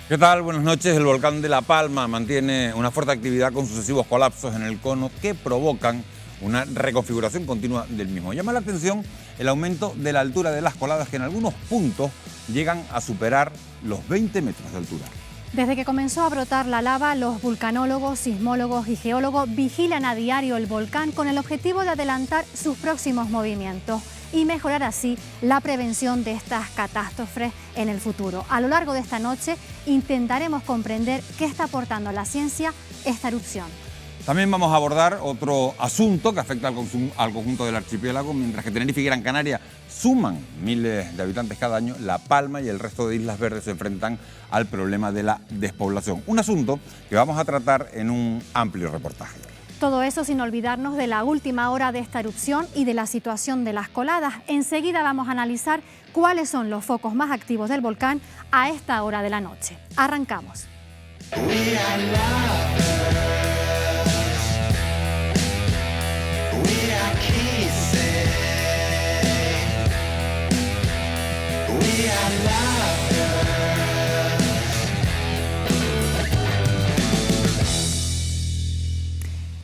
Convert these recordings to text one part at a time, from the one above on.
¿Qué tal? Buenas noches. El volcán de La Palma mantiene una fuerte actividad con sucesivos colapsos en el cono que provocan una reconfiguración continua del mismo. Llama la atención el aumento de la altura de las coladas que en algunos puntos llegan a superar los 20 metros de altura. Desde que comenzó a brotar la lava, los vulcanólogos, sismólogos y geólogos vigilan a diario el volcán con el objetivo de adelantar sus próximos movimientos y mejorar así la prevención de estas catástrofes en el futuro. A lo largo de esta noche intentaremos comprender qué está aportando a la ciencia esta erupción. También vamos a abordar otro asunto que afecta al conjunto del archipiélago. Mientras que Tenerife y Gran Canaria suman miles de habitantes cada año, La Palma y el resto de Islas Verdes se enfrentan al problema de la despoblación. Un asunto que vamos a tratar en un amplio reportaje. Todo eso sin olvidarnos de la última hora de esta erupción y de la situación de las coladas. Enseguida vamos a analizar cuáles son los focos más activos del volcán a esta hora de la noche. Arrancamos.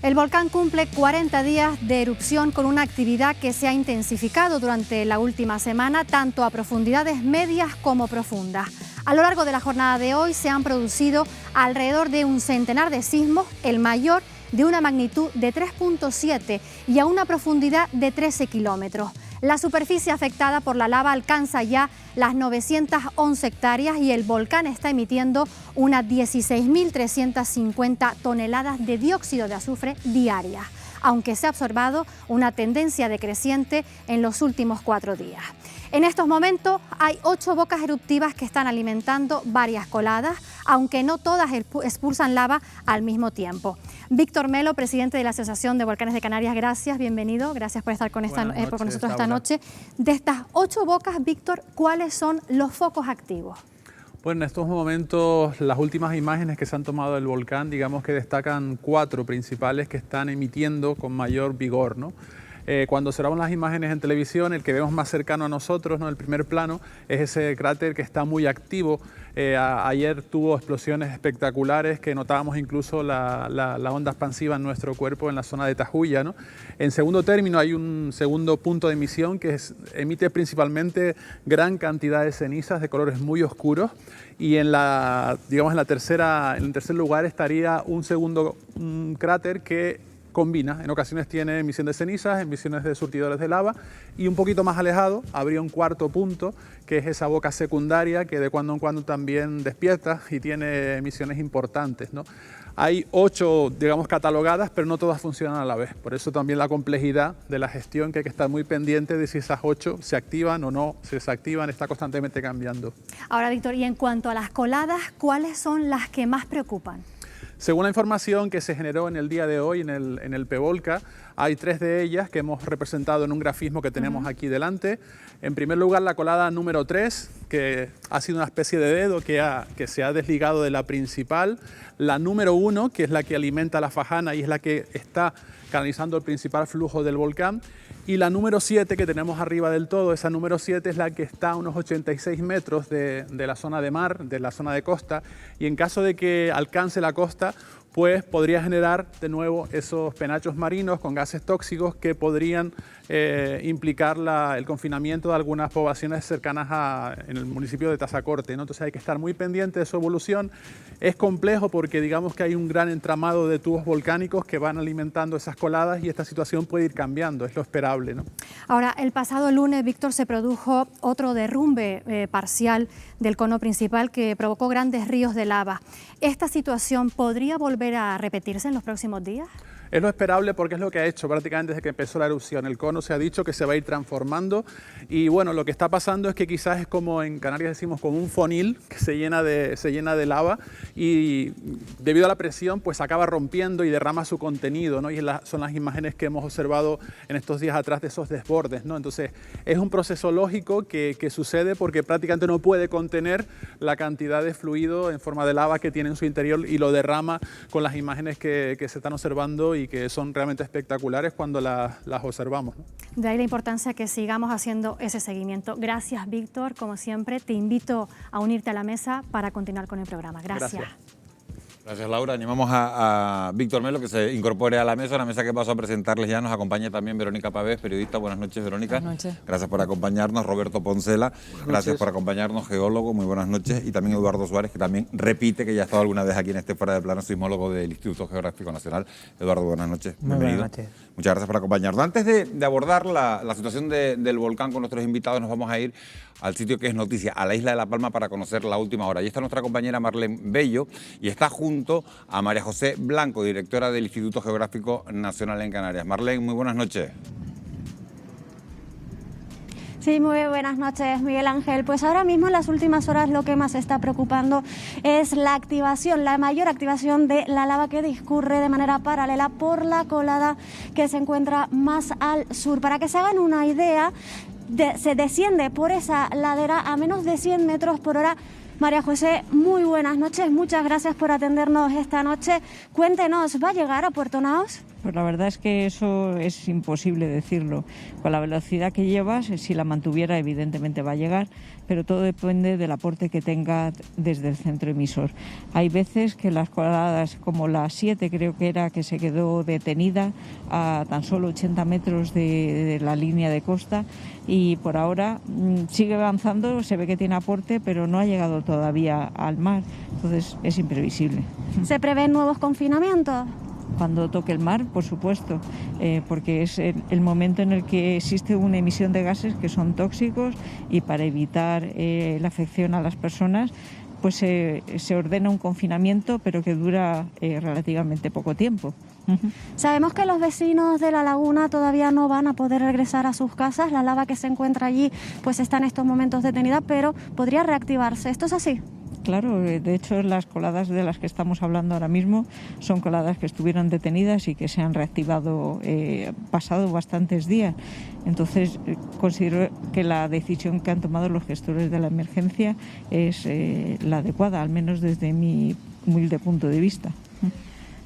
El volcán cumple 40 días de erupción con una actividad que se ha intensificado durante la última semana, tanto a profundidades medias como profundas. A lo largo de la jornada de hoy se han producido alrededor de un centenar de sismos, el mayor de una magnitud de 3.7 y a una profundidad de 13 kilómetros. La superficie afectada por la lava alcanza ya las 911 hectáreas y el volcán está emitiendo unas 16.350 toneladas de dióxido de azufre diarias, aunque se ha observado una tendencia decreciente en los últimos 4 días. En estos momentos hay 8 bocas eruptivas que están alimentando varias coladas, aunque no todas expulsan lava al mismo tiempo. Víctor Melo, presidente de la Asociación de Volcanes de Canarias, gracias, bienvenido, gracias por estar con nosotros esta noche. De estas 8 bocas, Víctor, ¿cuáles son los focos activos? Bueno, en estos momentos las últimas imágenes que se han tomado del volcán, digamos que destacan 4 principales que están emitiendo con mayor vigor, ¿no? Cuando observamos las imágenes en televisión, el que vemos más cercano a nosotros, ¿no?, el primer plano, es ese cráter que está muy activo. Ayer tuvo explosiones espectaculares que notábamos incluso la onda expansiva en nuestro cuerpo en la zona de Tajuya, ¿no? En segundo término hay un segundo punto de emisión que emite principalmente gran cantidad de cenizas de colores muy oscuros, y en el tercer lugar estaría un segundo cráter que combina, en ocasiones tiene emisión de cenizas, emisiones de surtidores de lava, y un poquito más alejado habría un cuarto punto, que es esa boca secundaria que de cuando en cuando también despierta y tiene emisiones importantes, ¿no? Hay 8, digamos, catalogadas, pero no todas funcionan a la vez. Por eso también la complejidad de la gestión, que hay que estar muy pendiente de si esas 8 se activan o no se desactivan, está constantemente cambiando. Ahora, Víctor, y en cuanto a las coladas, ¿cuáles son las que más preocupan? Según la información que se generó en el día de hoy en el PEVOLCA, hay 3 de ellas que hemos representado en un grafismo que tenemos aquí delante. En primer lugar, la colada número 3, que ha sido una especie de dedo que se ha desligado de la principal. La número 1, que es la que alimenta la fajana y es la que está canalizando el principal flujo del volcán. Y la número 7 que tenemos arriba del todo, esa número 7 es la que está a unos 86 metros de la zona de mar, de la zona de costa, y en caso de que alcance la costa, pues podría generar de nuevo esos penachos marinos con gases tóxicos que podrían implicar el confinamiento de algunas poblaciones cercanas en el municipio de Tazacorte, ¿no? Entonces hay que estar muy pendiente de su evolución. Es complejo porque digamos que hay un gran entramado de tubos volcánicos que van alimentando esas coladas y esta situación puede ir cambiando, es lo esperable, ¿no? Ahora, el pasado lunes, Víctor, se produjo otro derrumbe parcial del cono principal que provocó grandes ríos de lava. ¿Esta situación podría volver a repetirse en los próximos días? Es lo esperable porque es lo que ha hecho prácticamente desde que empezó la erupción. El cono se ha dicho que se va a ir transformando y bueno, lo que está pasando es que quizás es como en Canarias decimos como un fonil que se llena de lava y debido a la presión pues acaba rompiendo y derrama su contenido, ¿no? Y son las imágenes que hemos observado en estos días atrás de esos desbordes, ¿no? Entonces es un proceso lógico que sucede porque prácticamente no puede contener la cantidad de fluido en forma de lava que tiene en su interior y lo derrama con las imágenes que se están observando y y que son realmente espectaculares cuando las observamos, ¿no? De ahí la importancia que sigamos haciendo ese seguimiento. Gracias, Víctor. Como siempre, te invito a unirte a la mesa para continuar con el programa. Gracias. Gracias, Laura. Animamos a Víctor Melo que se incorpore a la mesa que paso a presentarles ya. Nos acompaña también Verónica Pavés, periodista. Buenas noches, Verónica. Buenas noches. Gracias por acompañarnos. Roberto Poncela, gracias por acompañarnos. Geólogo, muy buenas noches. Y también Eduardo Suárez, que también repite que ya ha estado alguna vez aquí en este Fuera de Plano, sismólogo del Instituto Geográfico Nacional. Eduardo, buenas noches. Muy Bienvenido. buenas noches. Muchas gracias por acompañarnos. Antes de abordar la situación del volcán con nuestros invitados, nos vamos a ir al sitio que es noticia, a la isla de La Palma, para conocer la última hora. Ahí está nuestra compañera Marlene Bello y está junto a María José Blanco, directora del Instituto Geográfico Nacional en Canarias. Marlene, muy buenas noches. Sí, muy buenas noches, Miguel Ángel. Pues ahora mismo en las últimas horas lo que más está preocupando es la activación, la mayor activación de la lava que discurre de manera paralela por la colada que se encuentra más al sur. Para que se hagan una idea, se desciende por esa ladera a menos de 100 metros por hora. María José, muy buenas noches, muchas gracias por atendernos esta noche. Cuéntenos, ¿va a llegar a Puerto Naos? Pues la verdad es que eso es imposible decirlo. Con la velocidad que llevas, si la mantuviera, evidentemente va a llegar, pero todo depende del aporte que tenga desde el centro emisor. Hay veces que las coladas, como la 7 creo que era, que se quedó detenida a tan solo 80 metros de la línea de costa, y por ahora sigue avanzando, se ve que tiene aporte, pero no ha llegado todavía al mar, entonces es imprevisible. ¿Se prevén nuevos confinamientos? Cuando toque el mar, por supuesto, porque es el momento en el que existe una emisión de gases que son tóxicos, y para evitar la afección a las personas, pues se ordena un confinamiento, pero que dura relativamente poco tiempo. Sabemos que los vecinos de la laguna todavía no van a poder regresar a sus casas. La lava que se encuentra allí pues está en estos momentos detenida, pero podría reactivarse. ¿Esto es así? Claro, de hecho las coladas de las que estamos hablando ahora mismo son coladas que estuvieron detenidas y que se han reactivado pasado bastantes días. Entonces considero que la decisión que han tomado los gestores de la emergencia es la adecuada, al menos desde mi humilde punto de vista.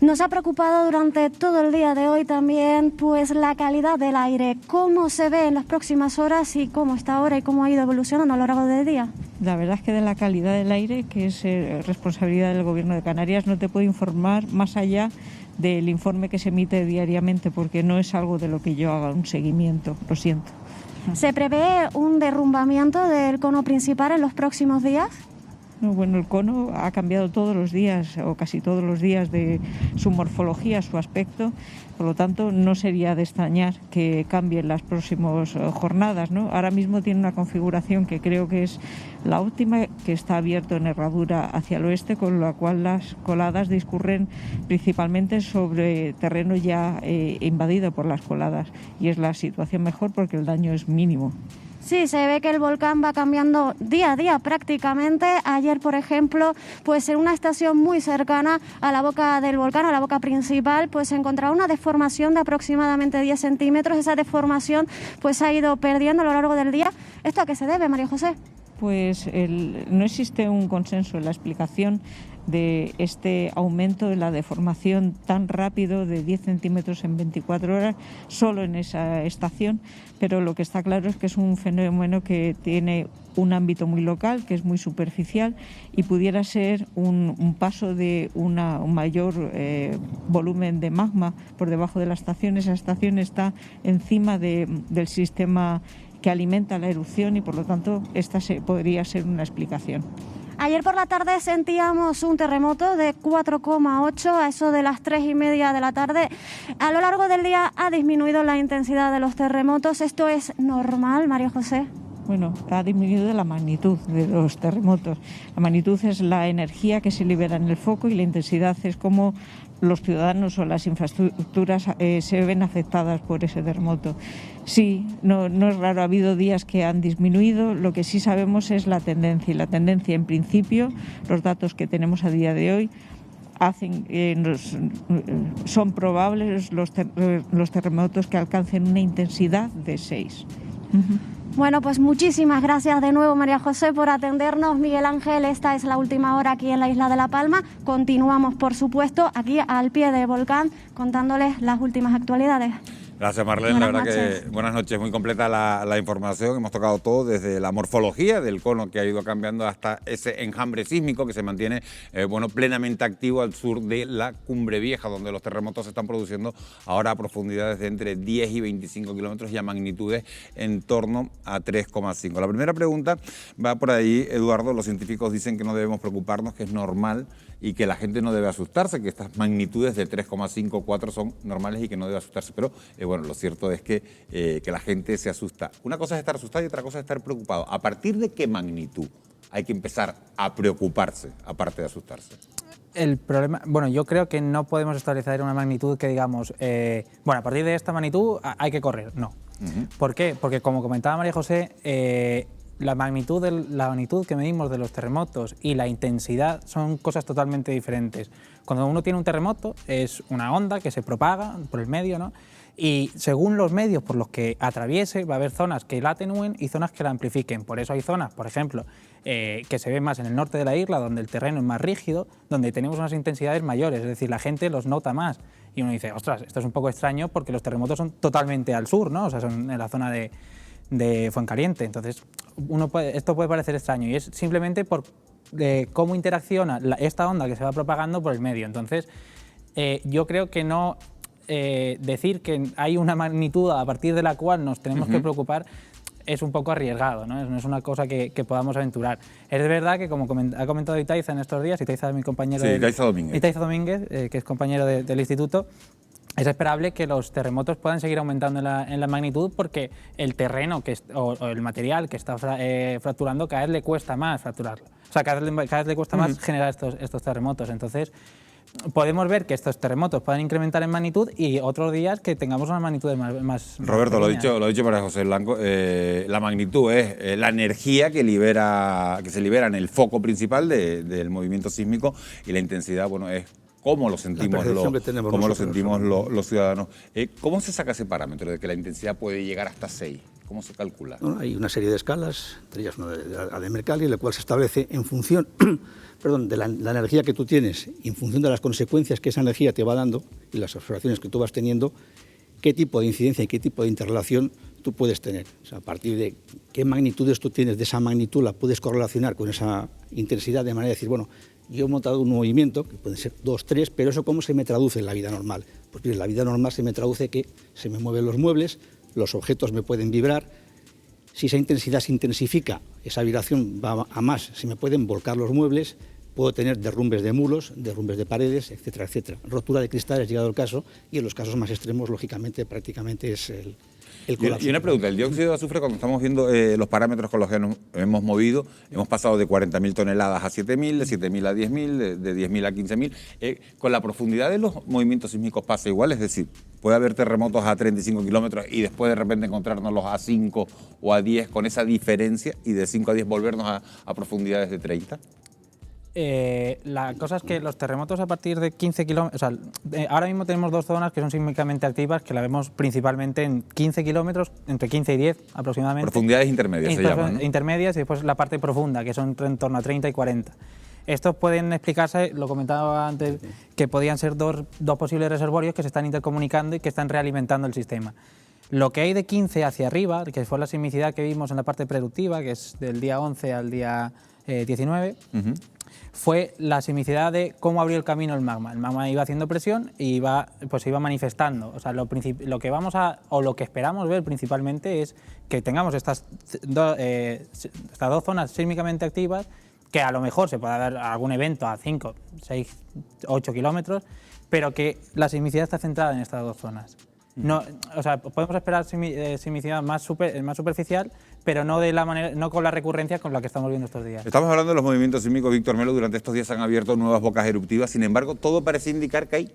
Nos ha preocupado durante todo el día de hoy también pues la calidad del aire. ¿Cómo se ve en las próximas horas y cómo está ahora y cómo ha ido evolucionando a lo largo del día? La verdad es que de la calidad del aire, que es responsabilidad del Gobierno de Canarias, no te puedo informar más allá del informe que se emite diariamente, porque no es algo de lo que yo haga un seguimiento, lo siento. ¿Se prevé un derrumbamiento del cono principal en los próximos días? No, bueno, el cono ha cambiado todos los días, o casi todos los días, de su morfología, su aspecto. Por lo tanto, no sería de extrañar que cambie en las próximas jornadas, ¿no? Ahora mismo tiene una configuración que creo que es la óptima, que está abierto en herradura hacia el oeste, con la cual las coladas discurren principalmente sobre terreno ya invadido por las coladas. Y es la situación mejor porque el daño es mínimo. Sí, se ve que el volcán va cambiando día a día prácticamente. Ayer, por ejemplo, pues en una estación muy cercana a la boca del volcán, a la boca principal, pues se encontraba una deformación de aproximadamente 10 centímetros. Esa deformación pues ha ido perdiendo a lo largo del día. ¿Esto a qué se debe, María José? Pues no existe un consenso en la explicación de este aumento de la deformación tan rápido de 10 centímetros en 24 horas solo en esa estación, pero lo que está claro es que es un fenómeno que tiene un ámbito muy local, que es muy superficial, y pudiera ser un paso de un mayor volumen de magma por debajo de la estación. Esa estación está encima del sistema que alimenta la erupción y por lo tanto esta podría ser una explicación. Ayer por la tarde sentíamos un terremoto de 4,8 a eso de las 3:30 de la tarde. A lo largo del día ha disminuido la intensidad de los terremotos. ¿Esto es normal, María José? Bueno, ha disminuido la magnitud de los terremotos. La magnitud es la energía que se libera en el foco y la intensidad es cómo los ciudadanos o las infraestructuras se ven afectadas por ese terremoto. Sí, no es raro, ha habido días que han disminuido. Lo que sí sabemos es la tendencia, y la tendencia en principio, los datos que tenemos a día de hoy, hacen son probables los terremotos que alcancen una intensidad de 6. Bueno, pues muchísimas gracias de nuevo, María José, por atendernos. Miguel Ángel, esta es la última hora aquí en la isla de La Palma. Continuamos, por supuesto, aquí al pie del volcán, contándoles las últimas actualidades. Gracias, Marlene. La verdad que buenas noches, muy completa la información. Hemos tocado todo, desde la morfología del cono que ha ido cambiando hasta ese enjambre sísmico que se mantiene plenamente activo al sur de la Cumbre Vieja, donde los terremotos se están produciendo ahora a profundidades de entre 10 y 25 kilómetros y a magnitudes en torno a 3,5. La primera pregunta va por ahí, Eduardo. Los científicos dicen que no debemos preocuparnos, que es normal y que la gente no debe asustarse, que estas magnitudes de 3,5, 4 son normales y que no debe asustarse. Pero lo cierto es que la gente se asusta. Una cosa es estar asustado y otra cosa es estar preocupado. ¿A partir de qué magnitud hay que empezar a preocuparse, aparte de asustarse? El problema, yo creo que no podemos establecer una magnitud que digamos, a partir de esta magnitud hay que correr. No. ¿Por qué? Porque, como comentaba María José, la magnitud que medimos de los terremotos y la intensidad son cosas totalmente diferentes. Cuando uno tiene un terremoto es una onda que se propaga por el medio, ¿no? Y según los medios por los que atraviese va a haber zonas que la atenúen y zonas que la amplifiquen. Por eso hay zonas, por ejemplo, que se ven más en el norte de la isla, donde el terreno es más rígido, donde tenemos unas intensidades mayores, es decir, la gente los nota más. Y uno dice, ostras, esto es un poco extraño porque los terremotos son totalmente al sur, ¿no? O sea, son en la zona de Fuencaliente. Entonces, esto puede parecer extraño y es simplemente por cómo interacciona esta onda que se va propagando por el medio. Entonces, yo creo que no decir que hay una magnitud a partir de la cual nos tenemos que preocupar es un poco arriesgado, ¿no? No es una cosa que podamos aventurar. Es verdad que, como ha comentado Itaiza en estos días, Itaiza es mi compañero... Sí, Itaiza Domínguez, que es compañero del instituto, es esperable que los terremotos puedan seguir aumentando en la magnitud porque el terreno o el material que está fracturando cada vez le cuesta más fracturarlo. O sea, cada vez le cuesta más generar estos terremotos. Entonces, podemos ver que estos terremotos pueden incrementar en magnitud y otros días que tengamos unas magnitudes más Roberto, lo ha dicho María José Blanco, la magnitud es la energía que se libera en el foco principal del movimiento sísmico, y la intensidad, es cómo lo sentimos, los ciudadanos. ¿Cómo se saca ese parámetro de que la intensidad puede llegar hasta 6? ¿Cómo se calcula? Bueno, hay una serie de escalas, entre ellas una de Mercalli, en la cual se establece en función de la energía que tú tienes, en función de las consecuencias que esa energía te va dando y las observaciones que tú vas teniendo, qué tipo de incidencia y qué tipo de interrelación tú puedes tener. O sea, a partir de qué magnitudes tú tienes, de esa magnitud la puedes correlacionar con esa intensidad, de manera de decir, yo he montado un movimiento, que pueden ser 2, 3, pero eso ¿cómo se me traduce en la vida normal? Pues bien, en la vida normal se me traduce que se me mueven los muebles, los objetos me pueden vibrar. Si esa intensidad se intensifica, esa vibración va a más, se me pueden volcar los muebles, puedo tener derrumbes de muros, derrumbes de paredes, etcétera, etcétera. Rotura de cristales, llegado el caso, y en los casos más extremos, lógicamente, prácticamente es el colapso. Y una pregunta, el dióxido de azufre, cuando estamos viendo los parámetros con los que nos hemos movido, hemos pasado de 40.000 toneladas a 7.000, de 7.000 a 10.000, de 10.000 a 15.000. ¿Con la profundidad de los movimientos sísmicos pasa igual? Es decir, puede haber terremotos a 35 kilómetros y después de repente encontrárnoslos a 5 o a 10 con esa diferencia, y de 5 a 10 volvernos a profundidades de 30. La cosa es que los terremotos a partir de 15 kilómetros... O sea, ahora mismo tenemos dos zonas que son sísmicamente activas, que la vemos principalmente en 15 kilómetros, entre 15 y 10 aproximadamente. Profundidades intermedias se llaman, ¿no? Intermedias, y después la parte profunda, que son en torno a 30 y 40. Estos pueden explicarse, lo comentaba antes, que podían ser dos posibles reservorios que se están intercomunicando y que están realimentando el sistema. Lo que hay de 15 hacia arriba, que fue la sismicidad que vimos en la parte productiva, que es del día 11 al día 19, fue la sismicidad de cómo abrió el camino el magma. El magma iba haciendo presión y se iba manifestando. O sea, lo que lo que esperamos ver principalmente es que tengamos estas dos zonas sísmicamente activas, que a lo mejor se pueda dar algún evento a 5, 6, 8 kilómetros, pero que la sismicidad está centrada en estas dos zonas. No, o sea, podemos esperar sismicidad más superficial, pero no con la recurrencia con la que estamos viendo estos días. Estamos hablando de los movimientos sísmicos, Víctor Melo. Durante estos días se han abierto nuevas bocas eruptivas. Sin embargo, todo parece indicar que hay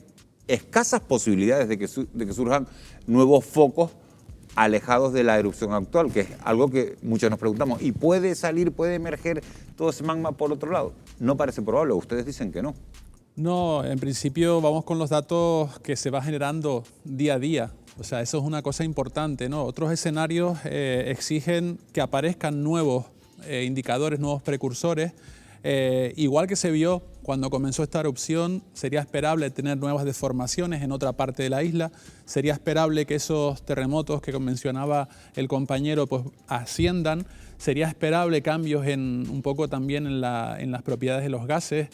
escasas posibilidades de que surjan nuevos focos alejados de la erupción actual, que es algo que muchos nos preguntamos. ¿Y puede emerger todo ese magma por otro lado? No parece probable. Ustedes dicen que no. No, en principio vamos con los datos que se va generando día a día. O sea, eso es una cosa importante, ¿no? Otros escenarios exigen que aparezcan nuevos indicadores, nuevos precursores. Igual que se vio cuando comenzó esta erupción, sería esperable tener nuevas deformaciones en otra parte de la isla, sería esperable que esos terremotos que mencionaba el compañero pues asciendan, sería esperable cambios un poco también en las propiedades de los gases.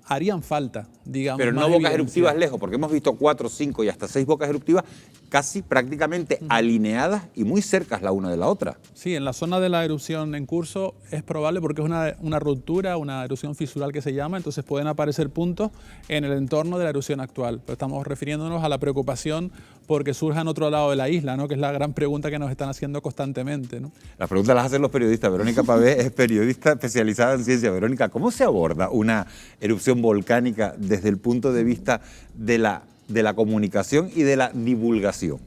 Harían falta, digamos. Pero no bocas eruptivas lejos, porque hemos visto 4, 5 y hasta 6 bocas eruptivas casi prácticamente alineadas y muy cercas la una de la otra. Sí, en la zona de la erupción en curso es probable porque es una ruptura, una erupción fisural que se llama, entonces pueden aparecer puntos en el entorno de la erupción actual. Pero estamos refiriéndonos a la preocupación porque surja en otro lado de la isla, ¿no? Que es la gran pregunta que nos están haciendo constantemente, ¿no? Las preguntas las hacen los periodistas. Verónica Pavés es periodista especializada en ciencia. Verónica, ¿cómo se aborda una erupción volcánica desde el punto de vista de la comunicación y de la divulgación?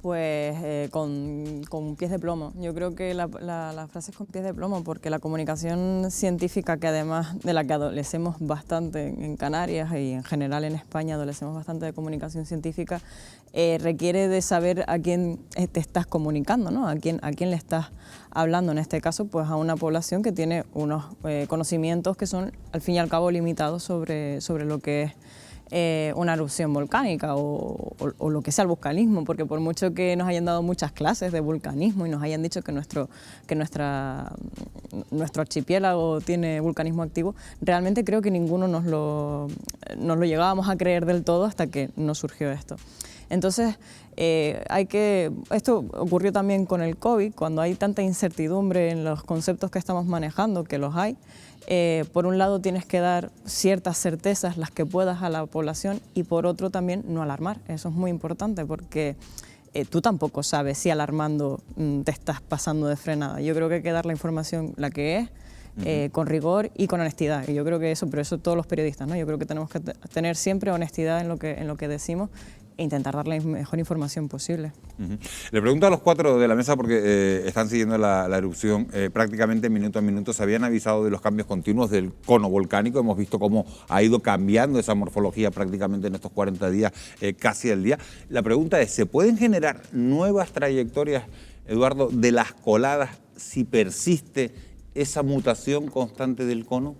Pues con pies de plomo. Yo creo que la frase es con pies de plomo porque la comunicación científica, que además de la que adolecemos bastante en Canarias y en general en España adolecemos bastante de comunicación científica, requiere de saber a quién te estás comunicando, ¿no? A quién le estás hablando, en este caso pues a una población que tiene unos conocimientos que son al fin y al cabo limitados sobre lo que es una erupción volcánica o lo que sea el vulcanismo, porque por mucho que nos hayan dado muchas clases de vulcanismo y nos hayan dicho que nuestro archipiélago tiene vulcanismo activo, realmente creo que ninguno nos lo llegábamos a creer del todo hasta que nos surgió esto. Entonces, esto ocurrió también con el COVID, cuando hay tanta incertidumbre en los conceptos que estamos manejando, que los hay. Por un lado tienes que dar ciertas certezas, las que puedas, a la población, y por otro también no alarmar. Eso es muy importante porque tú tampoco sabes si alarmando te estás pasando de frenada. Yo creo que hay que dar la información la que es, con rigor y con honestidad. Y yo creo que eso, pero eso todos los periodistas, ¿no? Yo creo que tenemos que tener siempre honestidad en lo que decimos e intentar dar la mejor información posible. Le pregunto a los 4 de la mesa, porque están siguiendo la erupción prácticamente minuto a minuto. Se habían avisado de los cambios continuos del cono volcánico. Hemos visto cómo ha ido cambiando esa morfología prácticamente en estos 40 días, casi al día. La pregunta es, ¿se pueden generar nuevas trayectorias, Eduardo, de las coladas si persiste esa mutación constante del cono?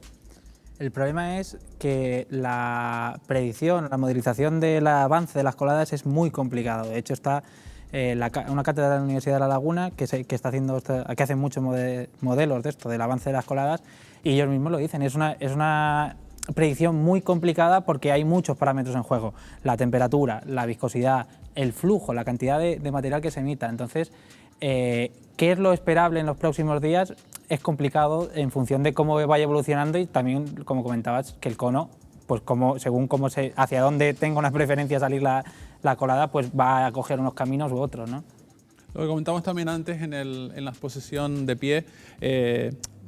El problema es que la predicción, la modelización del avance de las coladas es muy complicado. De hecho, está una cátedra de la Universidad de La Laguna que está haciendo que hace muchos modelos de esto, del avance de las coladas, y ellos mismos lo dicen. Es una predicción muy complicada porque hay muchos parámetros en juego: la temperatura, la viscosidad, el flujo, la cantidad de material que se emita. Entonces, ¿qué es lo esperable en los próximos días? Es complicado en función de cómo vaya evolucionando y también, como comentabas, que el cono, pues según hacia dónde tenga una preferencia salir la colada, pues va a coger unos caminos u otros, ¿no? Lo que comentamos también antes en la exposición de pie,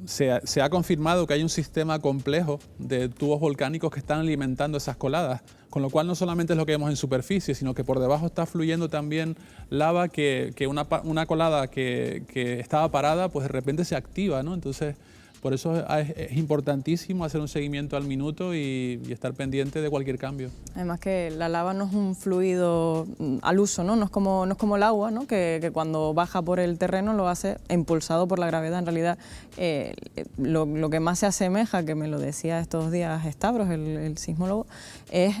se ha confirmado que hay un sistema complejo de tubos volcánicos que están alimentando esas coladas, con lo cual no solamente es lo que vemos en superficie, sino que por debajo está fluyendo también lava que una colada que estaba parada, pues de repente se activa, ¿no? Entonces, por eso es importantísimo hacer un seguimiento al minuto y estar pendiente de cualquier cambio. Además que la lava no es un fluido al uso, ¿no? No es como el agua, ¿no? Que cuando baja por el terreno lo hace impulsado por la gravedad. En realidad, lo que más se asemeja, que me lo decía estos días Stavros, el sismólogo, es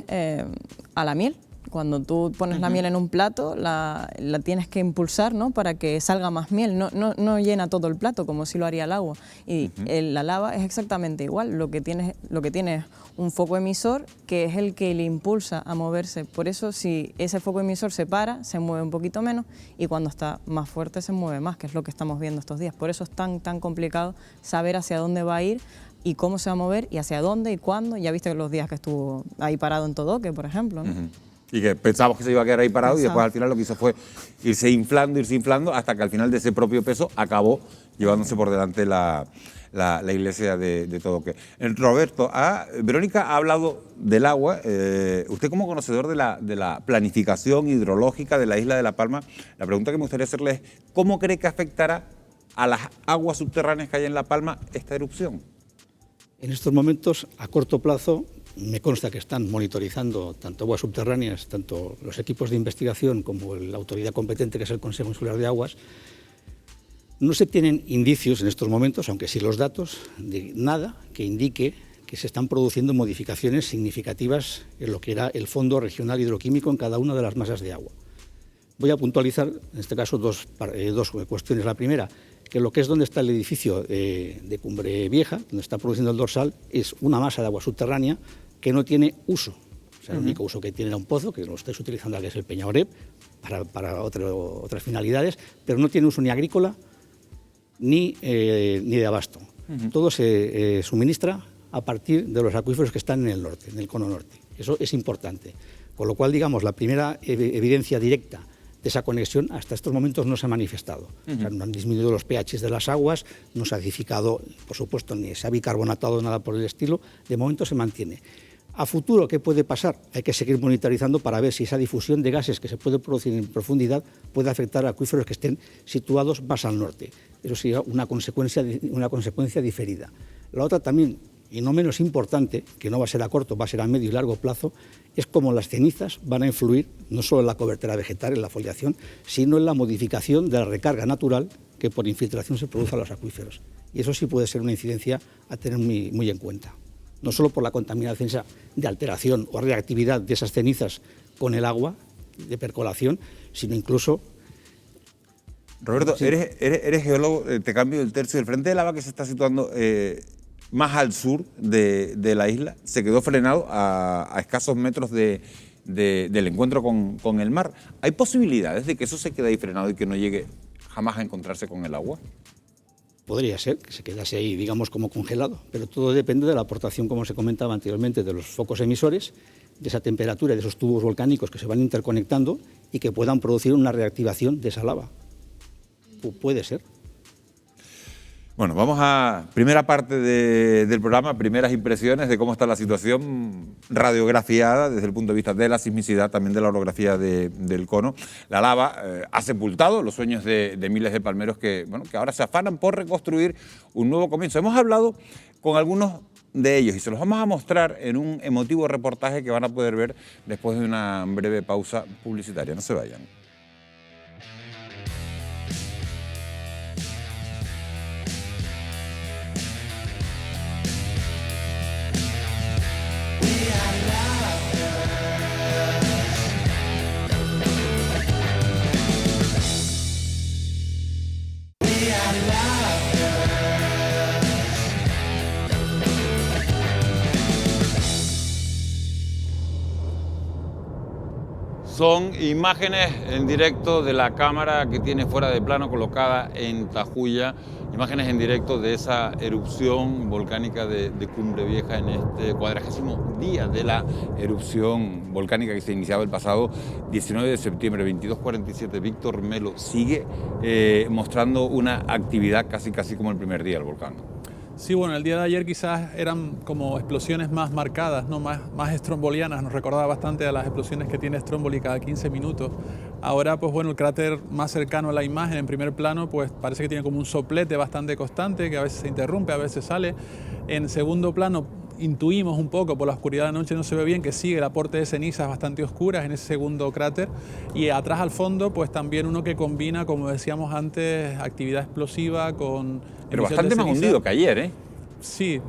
a la miel. Cuando tú pones la miel en un plato, la tienes que impulsar, ¿no? Para que salga más miel. No llena todo el plato como si lo haría el agua. Y la lava es exactamente igual. Lo que tiene es un foco emisor que es el que le impulsa a moverse. Por eso, si ese foco emisor se para, se mueve un poquito menos, y cuando está más fuerte se mueve más, que es lo que estamos viendo estos días. Por eso es tan complicado saber hacia dónde va a ir y cómo se va a mover y hacia dónde y cuándo. Ya viste los días que estuvo ahí parado en Todoque, por ejemplo, ¿no? Y que pensábamos que se iba a quedar ahí parado y después al final lo que hizo fue irse inflando hasta que al final de ese propio peso acabó llevándose por delante la iglesia de Todoque. Roberto, Verónica ha hablado del agua. Usted, como conocedor de la planificación hidrológica de la isla de La Palma, la pregunta que me gustaría hacerle es: ¿cómo cree que afectará a las aguas subterráneas que hay en La Palma esta erupción? En estos momentos, a corto plazo, me consta que están monitorizando tanto aguas subterráneas, tanto los equipos de investigación como la autoridad competente, que es el Consejo Insular de Aguas. No se tienen indicios en estos momentos, aunque sí los datos, de nada que indique que se están produciendo modificaciones significativas en lo que era el fondo regional hidroquímico en cada una de las masas de agua. Voy a puntualizar, en este caso, dos cuestiones. La primera, que lo que es donde está el edificio de Cumbre Vieja, donde está produciendo el dorsal, es una masa de agua subterránea que no tiene uso. O sea, el único uso que tiene era un pozo, que lo estáis utilizando, que es el Peñaoreb, para otras finalidades, pero no tiene uso ni agrícola ni de abasto. Todo se suministra a partir de los acuíferos que están en el norte, en el cono norte. Eso es importante. Con lo cual, digamos, la primera evidencia directa de esa conexión hasta estos momentos no se ha manifestado. O sea, no han disminuido los pHs de las aguas, no se ha acidificado, por supuesto, ni se ha bicarbonatado, nada por el estilo. De momento se mantiene. A futuro, ¿qué puede pasar? Hay que seguir monitorizando para ver si esa difusión de gases que se puede producir en profundidad puede afectar a acuíferos que estén situados más al norte. Eso sería una consecuencia diferida. La otra también, y no menos importante, que no va a ser a corto, va a ser a medio y largo plazo, es cómo las cenizas van a influir no solo en la cobertura vegetal, en la foliación, sino en la modificación de la recarga natural que por infiltración se produce a los acuíferos. Y eso sí puede ser una incidencia a tener muy en cuenta. No solo por la contaminación de alteración o reactividad de esas cenizas con el agua, de percolación, sino incluso... Roberto, Sí. eres geólogo, te cambio el tercio. El frente de lava que se está situando más al sur de la isla se quedó frenado a escasos metros del encuentro con el mar. ¿Hay posibilidades de que eso se quede ahí frenado y que no llegue jamás a encontrarse con el agua? Podría ser que se quedase ahí, digamos, como congelado, pero todo depende de la aportación, como se comentaba anteriormente, de los focos emisores, de esa temperatura y de esos tubos volcánicos que se van interconectando y que puedan producir una reactivación de esa lava. Puede ser. Bueno, vamos a primera parte del programa, primeras impresiones de cómo está la situación radiografiada desde el punto de vista de la sismicidad, también de la orografía del cono. La lava ha sepultado los sueños de miles de palmeros que ahora se afanan por reconstruir un nuevo comienzo. Hemos hablado con algunos de ellos y se los vamos a mostrar en un emotivo reportaje que van a poder ver después de una breve pausa publicitaria. No se vayan. Son imágenes en directo de la cámara que tiene fuera de plano colocada en Tajuya, imágenes en directo de esa erupción volcánica de Cumbre Vieja en este 40º día de la erupción volcánica que se iniciaba el pasado 19 de septiembre, 22:47. Víctor Melo sigue mostrando una actividad casi como el primer día del volcán. Sí, bueno, el día de ayer quizás eran como explosiones más marcadas, ¿no? más estrombolianas, nos recordaba bastante a las explosiones que tiene Stromboli cada 15 minutos. Ahora, pues bueno, el cráter más cercano a la imagen, en primer plano, pues parece que tiene como un soplete bastante constante, que a veces se interrumpe, a veces sale. En segundo plano, intuimos un poco, por la oscuridad de la noche no se ve bien, que sigue el aporte de cenizas bastante oscuras en ese segundo cráter. Y atrás al fondo, pues también uno que combina, como decíamos antes, actividad explosiva con... Pero bastante más hundido que ayer, ¿eh? Sí.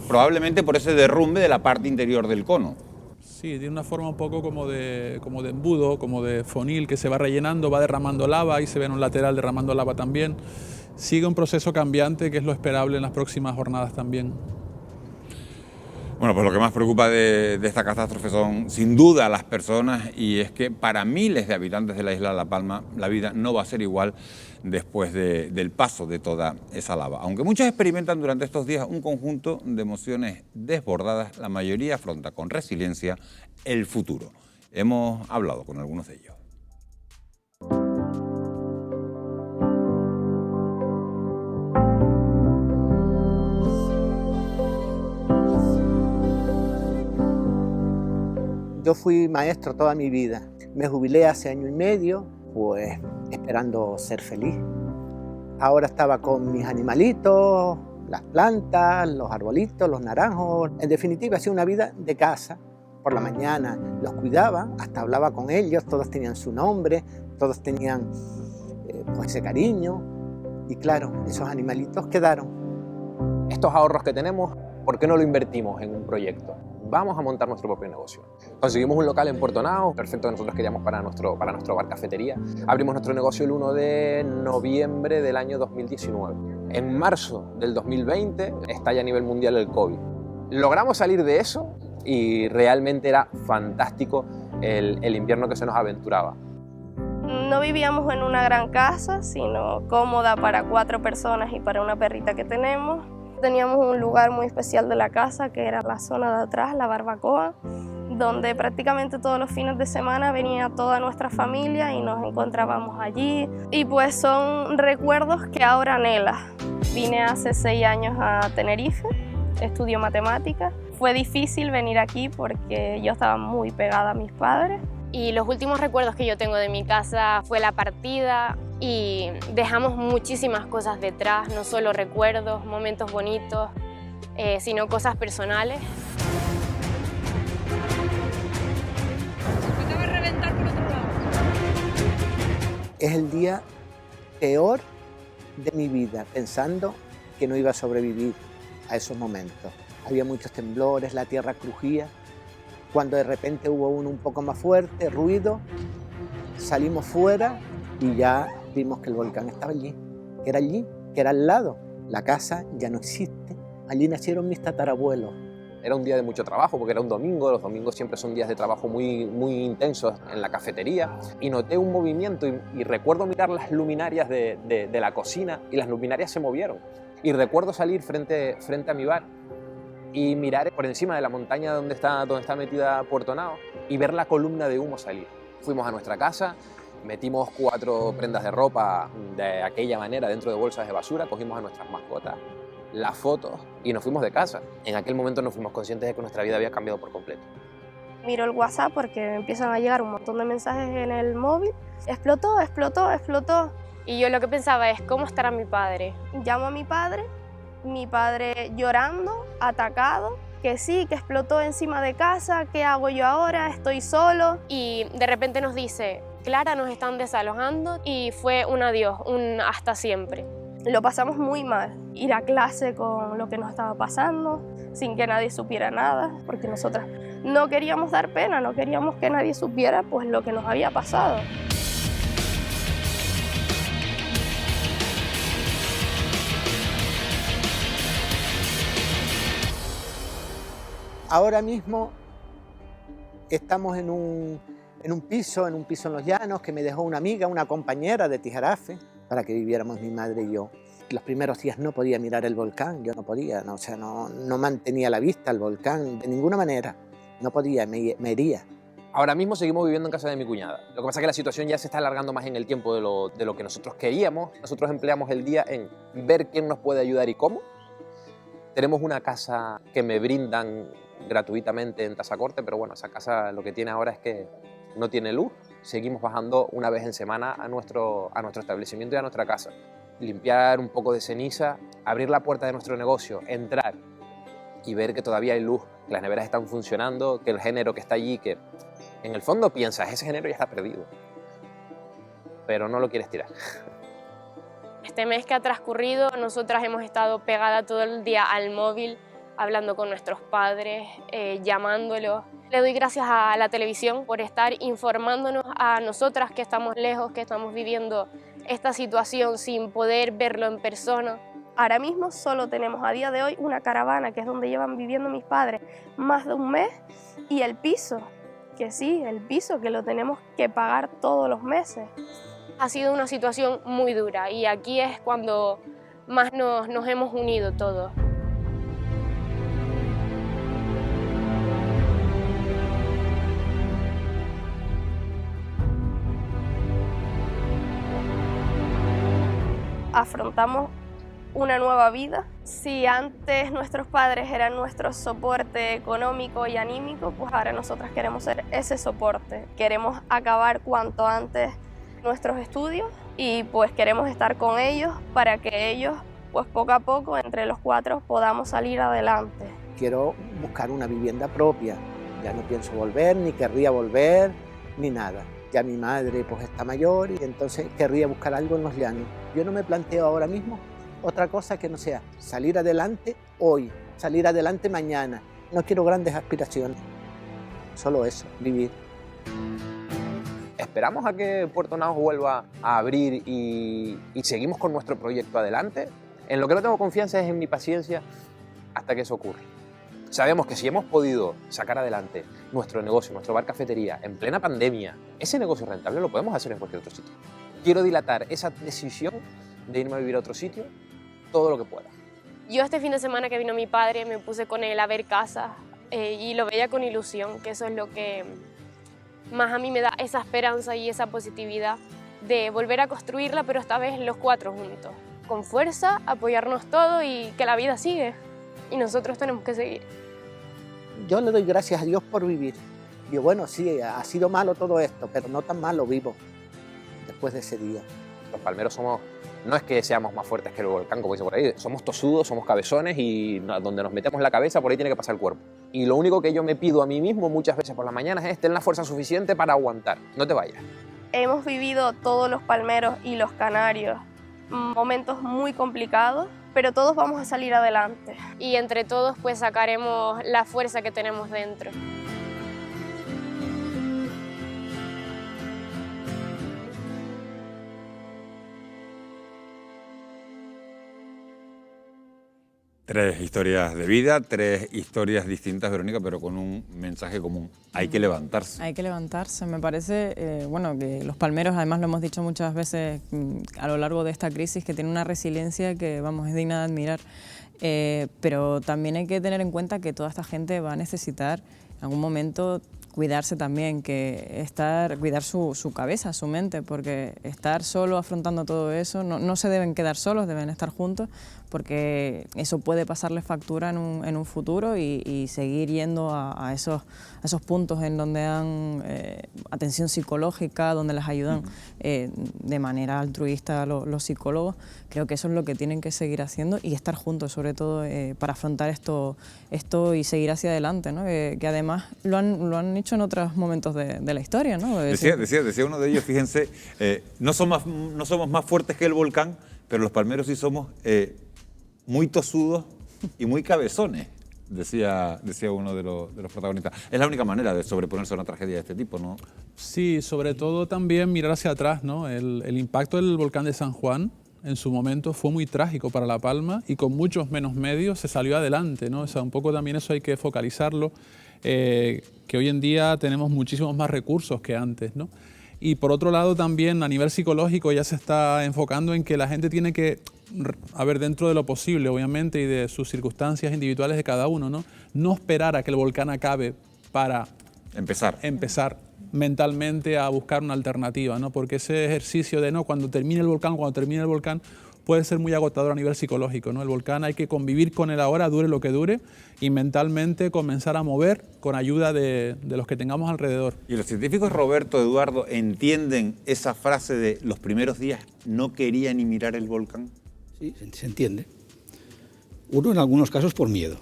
Probablemente por ese derrumbe de la parte interior del cono. Sí, tiene una forma un poco como de embudo, como de fonil que se va rellenando, va derramando lava, ahí se ve en un lateral derramando lava también. Sigue un proceso cambiante que es lo esperable en las próximas jornadas también. Bueno, pues lo que más preocupa de esta catástrofe son sin duda las personas, y es que para miles de habitantes de la isla de La Palma la vida no va a ser igual después del paso de toda esa lava. Aunque muchos experimentan durante estos días un conjunto de emociones desbordadas, la mayoría afronta con resiliencia el futuro. Hemos hablado con algunos de ellos. Yo fui maestro toda mi vida. Me jubilé hace año y medio, pues esperando ser feliz. Ahora estaba con mis animalitos, las plantas, los arbolitos, los naranjos. En definitiva, hacía una vida de casa. Por la mañana los cuidaba, hasta hablaba con ellos, todos tenían su nombre, todos tenían pues ese cariño. Y claro, esos animalitos quedaron. Estos ahorros que tenemos, ¿por qué no lo invertimos en un proyecto? Vamos a montar nuestro propio negocio. Conseguimos un local en Puerto Nao, perfecto que nosotros queríamos para nuestro bar cafetería. Abrimos nuestro negocio el 1 de noviembre del año 2019. En marzo del 2020 estalla a nivel mundial el COVID. Logramos salir de eso y realmente era fantástico el invierno que se nos aventuraba. No vivíamos en una gran casa, sino cómoda para 4 personas y para una perrita que tenemos. Teníamos un lugar muy especial de la casa, que era la zona de atrás, la barbacoa, donde prácticamente todos los fines de semana venía toda nuestra familia y nos encontrábamos allí. Y pues son recuerdos que ahora anhelo. Vine hace 6 años a Tenerife, estudio matemáticas. Fue difícil venir aquí porque yo estaba muy pegada a mis padres. Y los últimos recuerdos que yo tengo de mi casa fue la partida y dejamos muchísimas cosas detrás, no solo recuerdos, momentos bonitos, sino cosas personales. Se acaba de reventar por otro lado. Es el día peor de mi vida, pensando que no iba a sobrevivir a esos momentos. Había muchos temblores, la tierra crujía. Cuando de repente hubo uno un poco más fuerte, ruido, salimos fuera y ya vimos que el volcán estaba allí, que era al lado. La casa ya no existe, allí nacieron mis tatarabuelos. Era un día de mucho trabajo porque era un domingo, los domingos siempre son días de trabajo muy intensos en la cafetería y noté un movimiento y recuerdo mirar las luminarias de la cocina y las luminarias se movieron. Y recuerdo salir frente a mi bar y mirar por encima de la montaña donde está metida Puerto Nao y ver la columna de humo salir. Fuimos a nuestra casa, metimos 4 prendas de ropa de aquella manera dentro de bolsas de basura, cogimos a nuestras mascotas, las fotos y nos fuimos de casa. En aquel momento nos fuimos conscientes de que nuestra vida había cambiado por completo. Miro el WhatsApp porque me empiezan a llegar un montón de mensajes en el móvil. Explotó, explotó, explotó. Y yo lo que pensaba es, ¿cómo estará mi padre? Llamo a mi padre llorando, atacado, que sí, que explotó encima de casa, ¿qué hago yo ahora? Estoy solo. Y de repente nos dice, Clara, nos están desalojando, y fue un adiós, un hasta siempre. Lo pasamos muy mal, ir a clase con lo que nos estaba pasando, sin que nadie supiera nada, porque nosotras no queríamos dar pena, no queríamos que nadie supiera pues lo que nos había pasado. Ahora mismo estamos en un piso en Los Llanos que me dejó una amiga, una compañera de Tijarafe, para que viviéramos mi madre y yo. Los primeros días no podía mirar el volcán, yo no podía, no mantenía la vista al volcán de ninguna manera, no podía, me hería. Ahora mismo seguimos viviendo en casa de mi cuñada. Lo que pasa es que la situación ya se está alargando más en el tiempo de lo que nosotros queríamos. Nosotros empleamos el día en ver quién nos puede ayudar y cómo. Tenemos una casa que me brindan gratuitamente en Tasacorte, pero bueno, esa casa lo que tiene ahora es que no tiene luz. Seguimos bajando una vez en semana a nuestro establecimiento y a nuestra casa. Limpiar un poco de ceniza, abrir la puerta de nuestro negocio, entrar y ver que todavía hay luz, que las neveras están funcionando, que el género que está allí, que en el fondo piensas, ese género ya está perdido, pero no lo quieres tirar. Este mes que ha transcurrido, nosotras hemos estado pegadas todo el día al móvil, hablando con nuestros padres, llamándolos. Le doy gracias a la televisión por estar informándonos a nosotras que estamos lejos, que estamos viviendo esta situación sin poder verlo en persona. Ahora mismo solo tenemos a día de hoy una caravana, que es donde llevan viviendo mis padres más de un mes, y el piso, que sí, el piso que lo tenemos que pagar todos los meses. Ha sido una situación muy dura y aquí es cuando más nos hemos unido todos. Afrontamos una nueva vida. Si antes nuestros padres eran nuestro soporte económico y anímico, pues ahora nosotras queremos ser ese soporte. Queremos acabar cuanto antes nuestros estudios y pues queremos estar con ellos para que ellos pues poco a poco entre los 4 podamos salir adelante. Quiero buscar una vivienda propia, ya no pienso volver, ni querría volver, ni nada. Ya mi madre pues está mayor y entonces querría buscar algo en los llanos. Yo no me planteo ahora mismo otra cosa que no sea salir adelante hoy, salir adelante mañana. No quiero grandes aspiraciones, solo eso, vivir. ¿Esperamos a que Puerto Naos vuelva a abrir y seguimos con nuestro proyecto adelante? En lo que no tengo confianza es en mi paciencia hasta que eso ocurra. Sabemos que si hemos podido sacar adelante nuestro negocio, nuestro bar cafetería, en plena pandemia, ese negocio rentable lo podemos hacer en cualquier otro sitio. Quiero dilatar esa decisión de irme a vivir a otro sitio todo lo que pueda. Yo este fin de semana que vino mi padre me puse con él a ver casas y lo veía con ilusión, que eso es lo que más a mí me da esa esperanza y esa positividad de volver a construirla, pero esta vez los 4 juntos. Con fuerza, apoyarnos todos y que la vida sigue. Y nosotros tenemos que seguir. Yo le doy gracias a Dios por vivir. Digo, bueno, sí, ha sido malo todo esto, pero no tan malo vivo después de ese día. Los palmeros somos, no es que seamos más fuertes que el volcán, como dice por ahí, somos tosudos, somos cabezones y donde nos metemos la cabeza, por ahí tiene que pasar el cuerpo. Y lo único que yo me pido a mí mismo muchas veces por las mañanas es tener la fuerza suficiente para aguantar, no te vayas. Hemos vivido todos los palmeros y los canarios momentos muy complicados, pero todos vamos a salir adelante. Y entre todos pues sacaremos la fuerza que tenemos dentro. Tres historias de vida, 3 historias distintas, Verónica, pero con un mensaje común. Hay que levantarse. Hay que levantarse. Me parece, bueno, que los palmeros, además lo hemos dicho muchas veces a lo largo de esta crisis, que tienen una resiliencia que, vamos, es digna de admirar. Pero también hay que tener en cuenta que toda esta gente va a necesitar en algún momento cuidarse también, cuidar su cabeza, su mente, porque estar solo afrontando todo eso, no se deben quedar solos, deben estar juntos, porque eso puede pasarles factura en un futuro y seguir yendo a esos puntos en donde dan atención psicológica, donde les ayudan de manera altruista los psicólogos. Creo que eso es lo que tienen que seguir haciendo y estar juntos, sobre todo para afrontar esto y seguir hacia adelante, ¿no? Que además lo han hecho en otros momentos de la historia, ¿no? Decía uno de ellos, fíjense, no somos más fuertes que el volcán, pero los palmeros sí somos muy tosudos y muy cabezones, decía uno de los protagonistas. Es la única manera de sobreponerse a una tragedia de este tipo, ¿no? Sí, sobre todo también mirar hacia atrás, ¿no? El impacto del volcán de San Juan en su momento fue muy trágico para La Palma y con muchos menos medios se salió adelante, ¿no? O sea, un poco también eso hay que focalizarlo, que hoy en día tenemos muchísimos más recursos que antes, ¿no? Y por otro lado también a nivel psicológico ya se está enfocando en que la gente tiene que, a ver, dentro de lo posible obviamente y de sus circunstancias individuales de cada uno, no esperar a que el volcán acabe para empezar mentalmente a buscar una alternativa, ¿no? Porque ese ejercicio de cuando termine el volcán puede ser muy agotador a nivel psicológico, ¿no? El volcán hay que convivir con él ahora, dure lo que dure, y mentalmente comenzar a mover con ayuda de los que tengamos alrededor. ¿Y los científicos, Roberto, Eduardo, entienden esa frase de los primeros días no quería ni mirar el volcán? Sí, se entiende. Uno en algunos casos por miedo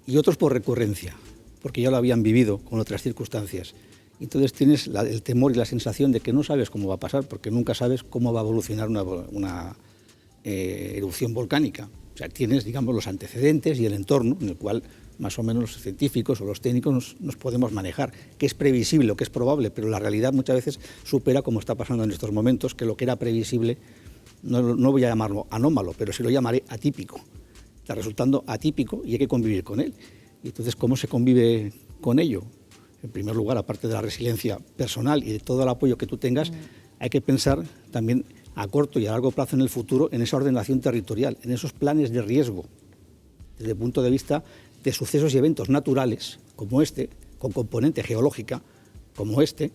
y otros por recurrencia, porque ya lo habían vivido con otras circunstancias. Entonces tienes el temor y la sensación de que no sabes cómo va a pasar, porque nunca sabes cómo va a evolucionar una erupción volcánica. O sea, tienes, digamos, los antecedentes y el entorno en el cual más o menos los científicos o los técnicos nos podemos manejar, que es previsible o que es probable, pero la realidad muchas veces supera, como está pasando en estos momentos, que lo que era previsible, no voy a llamarlo anómalo, pero sí lo llamaré atípico. Está resultando atípico y hay que convivir con él. Y entonces, ¿cómo se convive con ello? En primer lugar, aparte de la resiliencia personal y de todo el apoyo que tú tengas, hay que pensar también a corto y a largo plazo en el futuro en esa ordenación territorial, en esos planes de riesgo, desde el punto de vista de sucesos y eventos naturales, como este, con componente geológica, como este,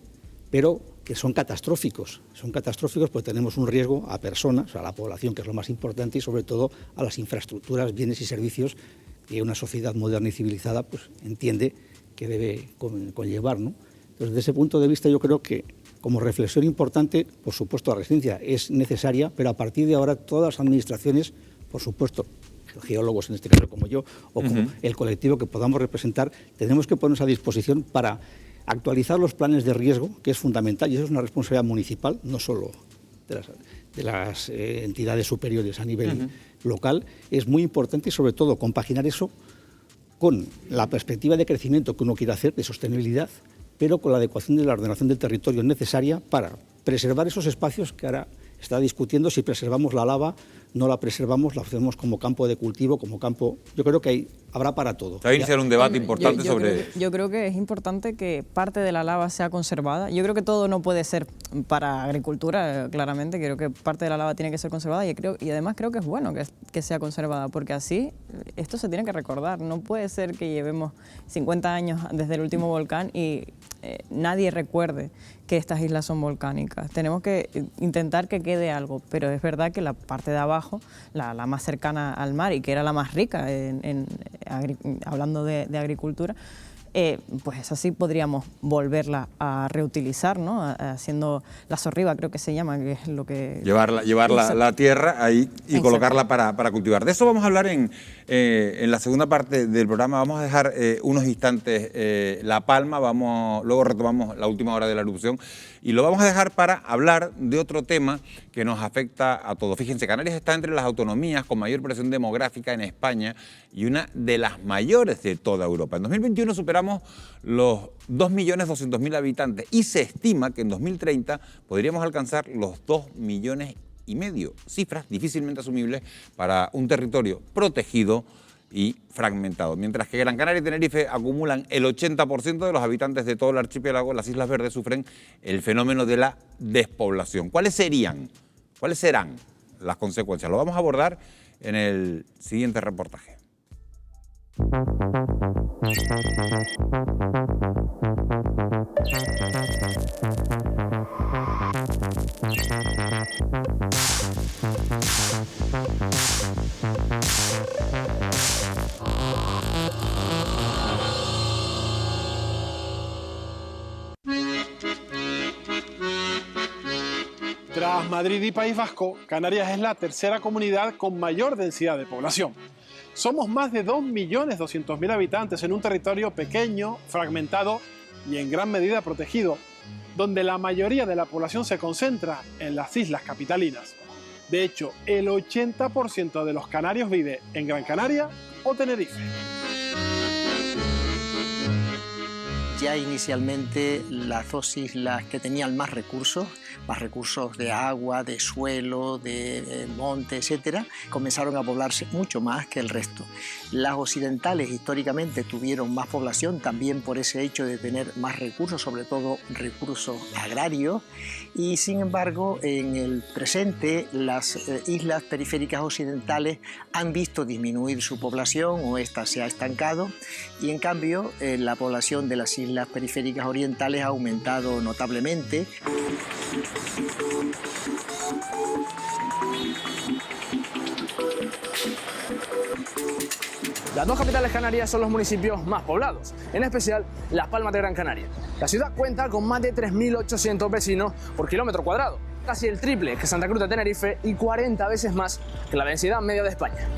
pero que son catastróficos. Son catastróficos porque tenemos un riesgo a personas, a la población, que es lo más importante, y sobre todo a las infraestructuras, bienes y servicios que una sociedad moderna y civilizada pues, entiende que debe conllevar, ¿no? Entonces, desde ese punto de vista, yo creo que como reflexión importante, por supuesto, la resiliencia es necesaria, pero a partir de ahora todas las administraciones por supuesto, geólogos en este caso como yo, o como el colectivo que podamos representar, tenemos que ponernos a disposición para actualizar los planes de riesgo, que es fundamental, y eso es una responsabilidad municipal, no solo de las entidades superiores a nivel local. Es muy importante y sobre todo compaginar eso con la perspectiva de crecimiento que uno quiere hacer, de sostenibilidad, pero con la adecuación de la ordenación del territorio necesaria para preservar esos espacios que ahora está discutiendo si preservamos la lava, no la preservamos, la hacemos como campo de cultivo, como campo... Yo creo que habrá para todo. Se va a iniciar un debate importante sobre... Yo creo que es importante que parte de la lava sea conservada. Yo creo que todo no puede ser para agricultura, claramente. Creo que parte de la lava tiene que ser conservada y además creo que es bueno que sea conservada, porque así esto se tiene que recordar. No puede ser que llevemos 50 años desde el último volcán y nadie recuerde que estas islas son volcánicas. Tenemos que intentar que quede algo, pero es verdad que la parte de abajo, la más cercana al mar y que era la más rica hablando de agricultura, pues esa sí podríamos volverla a reutilizar, ¿no? Haciendo la sorriba, creo que se llama, que es lo que... Llevar la tierra ahí y colocarla para cultivar. De eso vamos a hablar en la segunda parte del programa. Vamos a dejar unos instantes La Palma, luego retomamos la última hora de la erupción y lo vamos a dejar para hablar de otro tema que nos afecta a todos. Fíjense, Canarias está entre las autonomías con mayor presión demográfica en España y una de las mayores de toda Europa. En 2021 superamos los 2.200.000 habitantes y se estima que en 2030 podríamos alcanzar los 2,5 millones, cifras difícilmente asumibles para un territorio protegido y fragmentado. Mientras que Gran Canaria y Tenerife acumulan el 80% de los habitantes de todo el archipiélago, las Islas Verdes sufren el fenómeno de la despoblación. ¿Cuáles serán las consecuencias? Lo vamos a abordar en el siguiente reportaje. Tras Madrid y País Vasco, Canarias es la tercera comunidad con mayor densidad de población. Somos más de 2.200.000 habitantes en un territorio pequeño, fragmentado y en gran medida protegido, donde la mayoría de la población se concentra en las islas capitalinas. De hecho, el 80% de los canarios vive en Gran Canaria o Tenerife. Ya inicialmente las dos islas que tenían más recursos de agua, de suelo, de monte, etcétera, comenzaron a poblarse mucho más que el resto. Las occidentales históricamente tuvieron más población también por ese hecho de tener más recursos, sobre todo recursos agrarios, y sin embargo en el presente las islas periféricas occidentales han visto disminuir su población o esta se ha estancado, y en cambio la población de las islas periféricas orientales ha aumentado notablemente. Las dos capitales canarias son los municipios más poblados, en especial Las Palmas de Gran Canaria. La ciudad cuenta con más de 3.800 vecinos por kilómetro cuadrado, casi el triple que Santa Cruz de Tenerife y 40 veces más que la densidad media de España.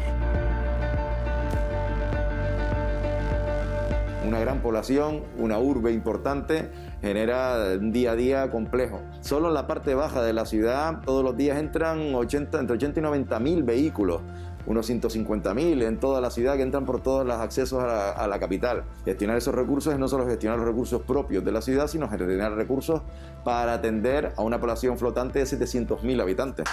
Una gran población, una urbe importante, genera un día a día complejo. Solo en la parte baja de la ciudad todos los días entran entre 80 y 90.000 vehículos, unos 150.000 en toda la ciudad que entran por todos los accesos a la capital. Gestionar esos recursos es no solo gestionar los recursos propios de la ciudad, sino gestionar recursos para atender a una población flotante de 700.000 habitantes.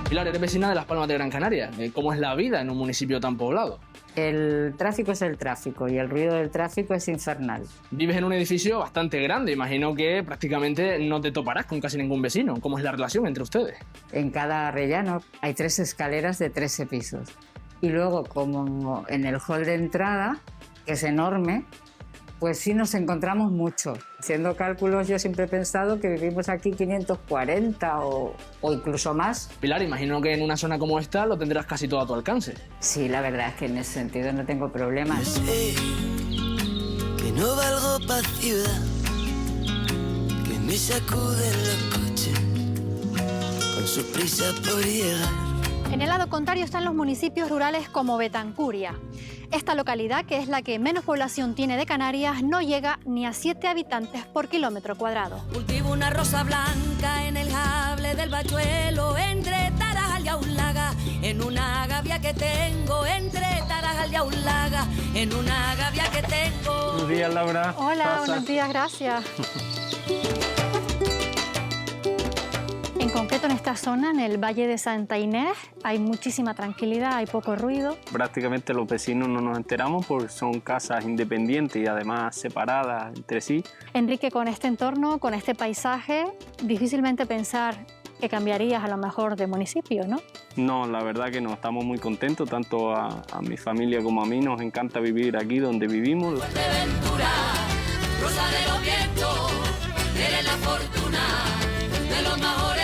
Pilar, eres vecina de Las Palmas de Gran Canaria. ¿Cómo es la vida en un municipio tan poblado? El tráfico es el tráfico y el ruido del tráfico es infernal. Vives en un edificio bastante grande, imagino que prácticamente no te toparás con casi ningún vecino. ¿Cómo es la relación entre ustedes? En cada rellano hay 3 escaleras de 13 pisos. Y luego, como en el hall de entrada, que es enorme, pues sí nos encontramos mucho. Haciendo cálculos, yo siempre he pensado que vivimos aquí 540 o incluso más. Pilar, imagino que en una zona como esta lo tendrás casi todo a tu alcance. Sí, la verdad es que en ese sentido no tengo problemas. Sé que no valgo pa' ciudad, que me sacuden los coches con su prisa por llegar. En el lado contrario están los municipios rurales como Betancuria. Esta localidad, que es la que menos población tiene de Canarias, no llega ni a 7 habitantes por kilómetro cuadrado. Cultivo una rosa blanca en el jable del bachuelo, entre Tarajal y Aulaga, en una gavia que tengo, entre Tarajal y Aulaga, en una gavia que tengo. Buenos días, Laura. Hola, buenos días, gracias. En concreto en esta zona, en el Valle de Santa Inés, hay muchísima tranquilidad, hay poco ruido. Prácticamente los vecinos no nos enteramos porque son casas independientes y además separadas entre sí. Enrique, con este entorno, con este paisaje, difícilmente pensar que cambiarías a lo mejor de municipio, ¿no? No, la verdad que no, estamos muy contentos, tanto a mi familia como a mí, nos encanta vivir aquí donde vivimos. Fuerteventura, rosa de los vientos, eres la fortuna de los majoreros.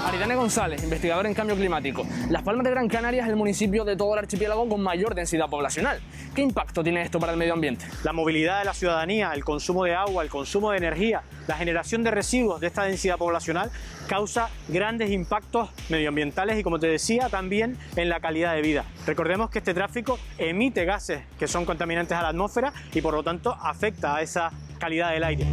Aridane González, investigador en cambio climático. Las Palmas de Gran Canaria es el municipio de todo el archipiélago con mayor densidad poblacional. ¿Qué impacto tiene esto para el medio ambiente? La movilidad de la ciudadanía, el consumo de agua, el consumo de energía, la generación de residuos de esta densidad poblacional causa grandes impactos medioambientales y, como te decía, también en la calidad de vida. Recordemos que este tráfico emite gases que son contaminantes a la atmósfera y, por lo tanto, afecta a esa calidad del aire.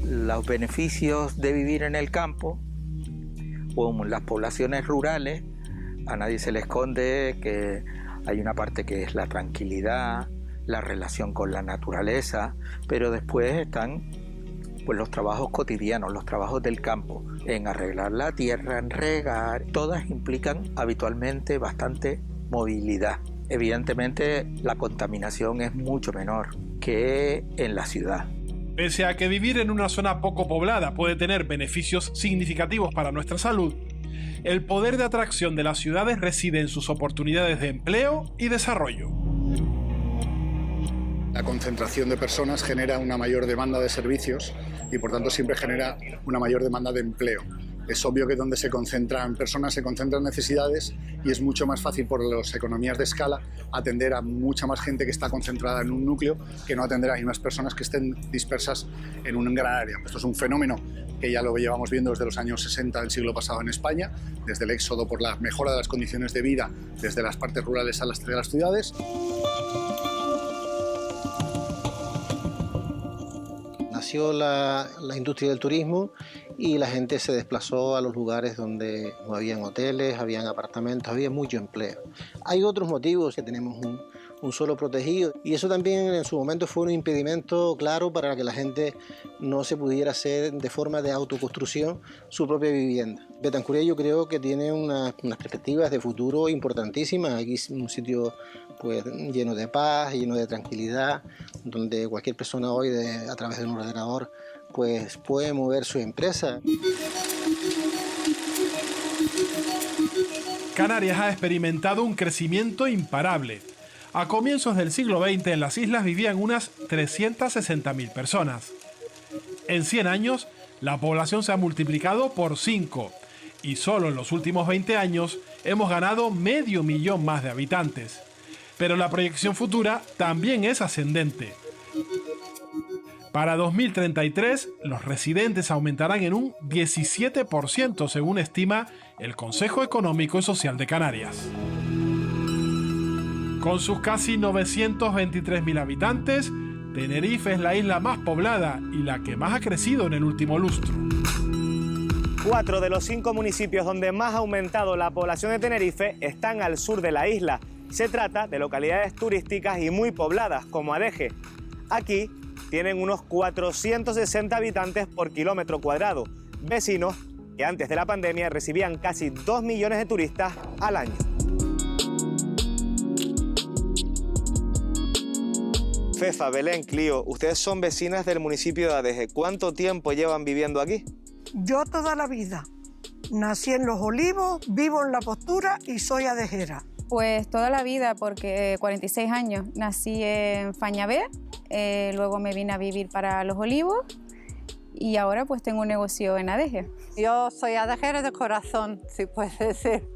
Los beneficios de vivir en el campo o en las poblaciones rurales, a nadie se le esconde que hay una parte que es la tranquilidad, la relación con la naturaleza, pero después están pues los trabajos cotidianos, los trabajos del campo, en arreglar la tierra, en regar. Todas implican habitualmente bastante movilidad. Evidentemente la contaminación es mucho menor que en la ciudad. Pese a que vivir en una zona poco poblada puede tener beneficios significativos para nuestra salud, el poder de atracción de las ciudades reside en sus oportunidades de empleo y desarrollo. La concentración de personas genera una mayor demanda de servicios y por tanto siempre genera una mayor demanda de empleo. Es obvio que donde se concentran personas se concentran necesidades y es mucho más fácil por las economías de escala atender a mucha más gente que está concentrada en un núcleo que no atender a las mismas personas que estén dispersas en un gran área. Esto es un fenómeno que ya lo llevamos viendo desde los años 60 del siglo pasado en España, desde el éxodo por la mejora de las condiciones de vida desde las partes rurales a las ciudades. Nació la industria del turismo y la gente se desplazó a los lugares donde no habían hoteles, habían apartamentos, había mucho empleo. Hay otros motivos, que tenemos un suelo protegido y eso también en su momento fue un impedimento claro para que la gente no se pudiera hacer de forma de autoconstrucción su propia vivienda. Betancuria yo creo que tiene unas perspectivas de futuro importantísimas. Aquí es un sitio pues lleno de paz, lleno de tranquilidad, donde cualquier persona hoy a través de un ordenador pues puede mover su empresa. Canarias ha experimentado un crecimiento imparable. A comienzos del siglo XX en las islas vivían unas 360.000 personas. En 100 años, la población se ha multiplicado por 5 y solo en los últimos 20 años hemos ganado 500.000 más de habitantes. Pero la proyección futura también es ascendente. Para 2033, los residentes aumentarán en un 17%, según estima el Consejo Económico y Social de Canarias. Con sus casi 923.000 habitantes, Tenerife es la isla más poblada y la que más ha crecido en el último lustro. 4 de los 5 municipios donde más ha aumentado la población de Tenerife están al sur de la isla. Se trata de localidades turísticas y muy pobladas, como Adeje. Aquí tienen unos 460 habitantes por kilómetro cuadrado, vecinos que antes de la pandemia recibían casi 2 millones de turistas al año. Fefa, Belén, Clio, ustedes son vecinas del municipio de Adeje. ¿Cuánto tiempo llevan viviendo aquí? Yo toda la vida. Nací en Los Olivos, vivo en La Postura y soy adejera. Pues toda la vida, porque 46 años. Nací en Fañabé, luego me vine a vivir para Los Olivos y ahora pues tengo un negocio en Adeje. Yo soy adejera de corazón, si puede ser.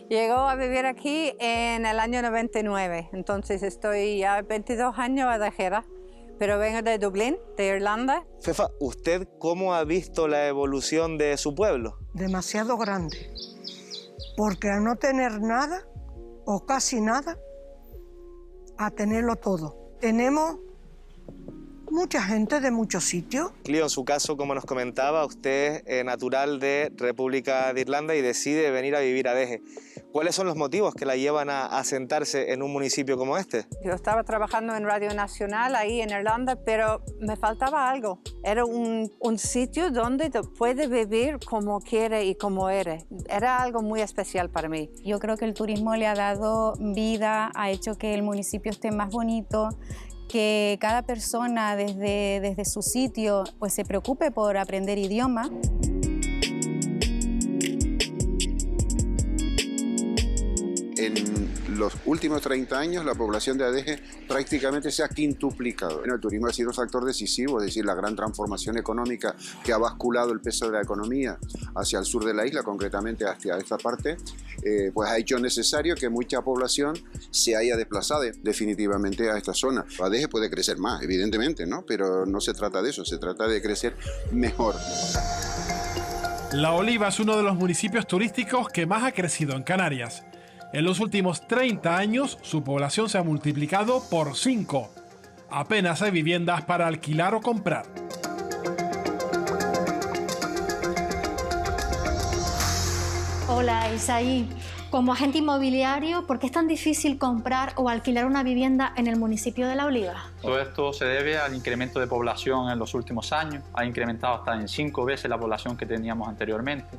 Llegó a vivir aquí en el año 99, entonces estoy ya 22 años adejera, pero vengo de Dublín, de Irlanda. Fefa, ¿usted cómo ha visto la evolución de su pueblo? Demasiado grande, porque al no tener nada, o casi nada, a tenerlo todo. Tenemos mucha gente de muchos sitios. Clio, en su caso, como nos comentaba, usted es natural de República de Irlanda y decide venir a vivir a Deje. ¿Cuáles son los motivos que la llevan a asentarse en un municipio como este? Yo estaba trabajando en Radio Nacional ahí en Irlanda, pero me faltaba algo. Era un sitio donde te puedes vivir como quiere y como eres. Era algo muy especial para mí. Yo creo que el turismo le ha dado vida, ha hecho que el municipio esté más bonito, que cada persona desde su sitio pues se preocupe por aprender idioma. En los últimos 30 años la población de Adeje prácticamente se ha quintuplicado. El turismo ha sido un factor decisivo, es decir, la gran transformación económica que ha basculado el peso de la economía hacia el sur de la isla, concretamente hacia esta parte, pues ha hecho necesario que mucha población se haya desplazado definitivamente a esta zona. Adeje puede crecer más, evidentemente, ¿no? Pero no se trata de eso, se trata de crecer mejor. La Oliva es uno de los municipios turísticos que más ha crecido en Canarias. En los últimos 30 años, su población se ha multiplicado por 5. Apenas hay viviendas para alquilar o comprar. Hola, Isaí. Como agente inmobiliario, ¿por qué es tan difícil comprar o alquilar una vivienda en el municipio de La Oliva? Todo esto se debe al incremento de población en los últimos años. Ha incrementado hasta en 5 veces la población que teníamos anteriormente.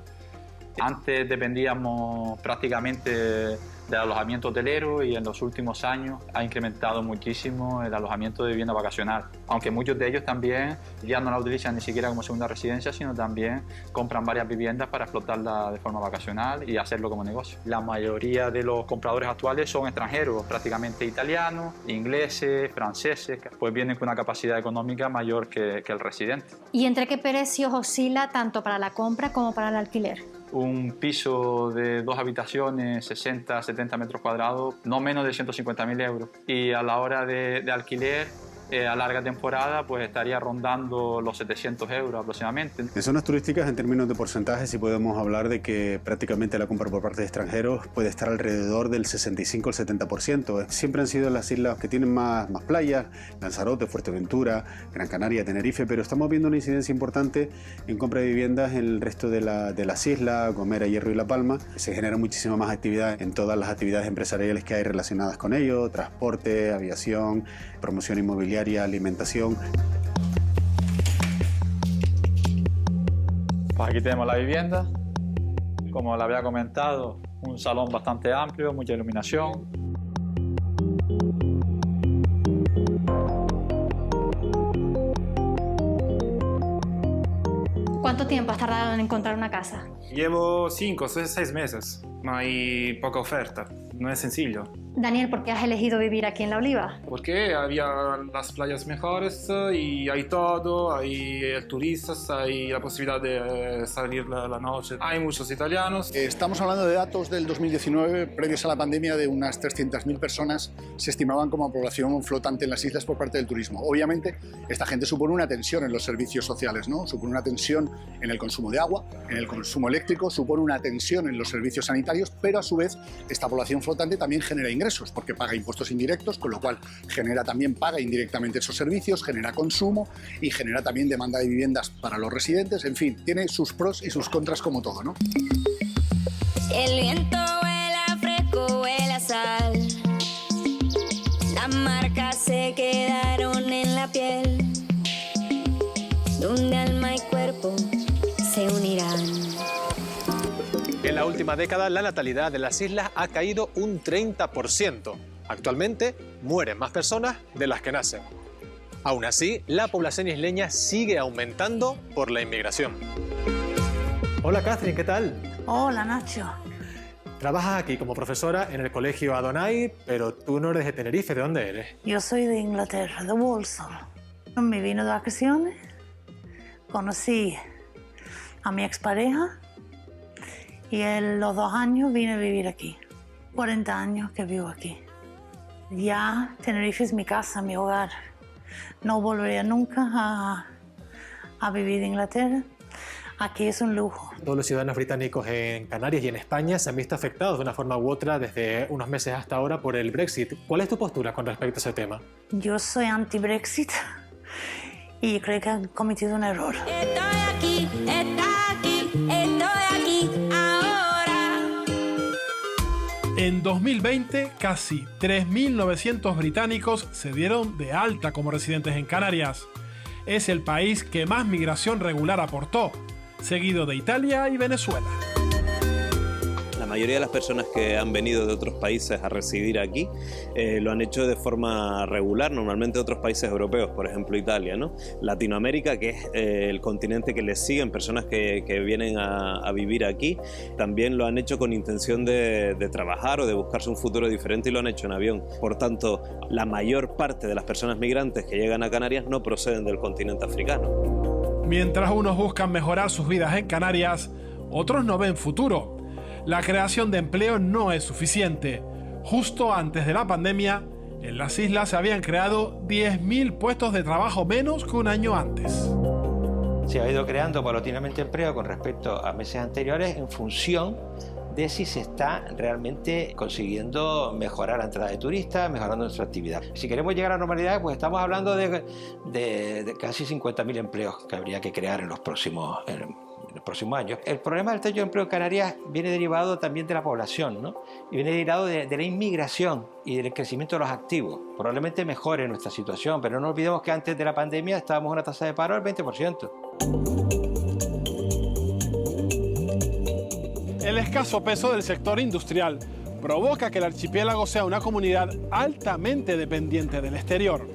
Antes dependíamos prácticamente del alojamiento hotelero y en los últimos años ha incrementado muchísimo el alojamiento de vivienda vacacional, aunque muchos de ellos también ya no la utilizan ni siquiera como segunda residencia, sino también compran varias viviendas para explotarla de forma vacacional y hacerlo como negocio. La mayoría de los compradores actuales son extranjeros, prácticamente italianos, ingleses, franceses, pues vienen con una capacidad económica mayor que el residente. ¿Y entre qué precios oscila tanto para la compra como para el alquiler? Un piso de 2 habitaciones, 60, 70 metros cuadrados, no menos de 150.000 euros. Y a la hora de alquiler, a larga temporada, pues estaría rondando los 700 euros aproximadamente. En zonas turísticas, en términos de porcentajes, sí podemos hablar de que prácticamente la compra por parte de extranjeros puede estar alrededor del 65 al 70%. Siempre han sido las islas que tienen más playas, Lanzarote, Fuerteventura, Gran Canaria, Tenerife, pero estamos viendo una incidencia importante en compra de viviendas en el resto de las islas, Gomera, Hierro y La Palma. Se genera muchísima más actividad en todas las actividades empresariales que hay relacionadas con ello, transporte, aviación, promoción inmobiliaria, alimentación. Pues aquí tenemos la vivienda, como le había comentado, un salón bastante amplio, mucha iluminación. ¿Cuánto tiempo has tardado en encontrar una casa? Llevo 5 o 6 meses, no hay poca oferta, no es sencillo. Daniel, ¿por qué has elegido vivir aquí en La Oliva? Porque había las playas mejores y hay todo, hay turistas, hay la posibilidad de salir la noche. Hay muchos italianos. Estamos hablando de datos del 2019, previos a la pandemia, de unas 300.000 personas se estimaban como población flotante en las islas por parte del turismo. Obviamente, esta gente supone una tensión en los servicios sociales, ¿no? Supone una tensión en el consumo de agua, en el consumo eléctrico, supone una tensión en los servicios sanitarios, pero a su vez esta población flotante también genera ingresos porque paga impuestos indirectos, con lo cual paga indirectamente esos servicios, genera consumo y genera también demanda de viviendas para los residentes. En fin, tiene sus pros y sus contras como todo, ¿no? El viento huele fresco, huele a sal. Las marcas se quedaron en la piel, donde alma y cuerpo se unirán. En la última década, la natalidad de las islas ha caído un 30%. Actualmente, mueren más personas de las que nacen. Aún así, la población isleña sigue aumentando por la inmigración. Hola, Catherine, ¿qué tal? Hola, Nacho. Trabajas aquí como profesora en el colegio Adonai, pero tú no eres de Tenerife. ¿De dónde eres? Yo soy de Inglaterra, de Walsall. Me vino de vacaciones, conocí a mi expareja Y en los 2 años vine a vivir aquí. 40 años que vivo aquí. Ya Tenerife es mi casa, mi hogar. No volvería nunca a vivir en Inglaterra. Aquí es un lujo. Todos los ciudadanos británicos en Canarias y en España se han visto afectados de una forma u otra desde unos meses hasta ahora por el Brexit. ¿Cuál es tu postura con respecto a ese tema? Yo soy anti-Brexit y creo que han cometido un error. Estoy aquí, estoy aquí ahora. En 2020, casi 3.900 británicos se dieron de alta como residentes en Canarias. Es el país que más migración regular aportó, seguido de Italia y Venezuela. La mayoría de las personas que han venido de otros países a residir aquí lo han hecho de forma regular, normalmente de otros países europeos, por ejemplo Italia, ¿no? Latinoamérica, que es el continente que les siguen personas que vienen a vivir aquí, también lo han hecho con intención de trabajar o de buscarse un futuro diferente y lo han hecho en avión. Por tanto, la mayor parte de las personas migrantes que llegan a Canarias no proceden del continente africano. Mientras unos buscan mejorar sus vidas en Canarias, otros no ven futuro. La creación de empleo no es suficiente. Justo antes de la pandemia, en las islas se habían creado 10.000 puestos de trabajo menos que un año antes. Se ha ido creando paulatinamente empleo con respecto a meses anteriores en función de si se está realmente consiguiendo mejorar la entrada de turistas, mejorando nuestra actividad. Si queremos llegar a la normalidad, pues estamos hablando de casi 50.000 empleos que habría que crear en los próximos años. El problema del techo de empleo en Canarias viene derivado también de la población, ¿no? Y viene derivado de la inmigración y del crecimiento de los activos. Probablemente mejore nuestra situación, pero no olvidemos que antes de la pandemia estábamos en una tasa de paro del 20%. El escaso peso del sector industrial provoca que el archipiélago sea una comunidad altamente dependiente del exterior.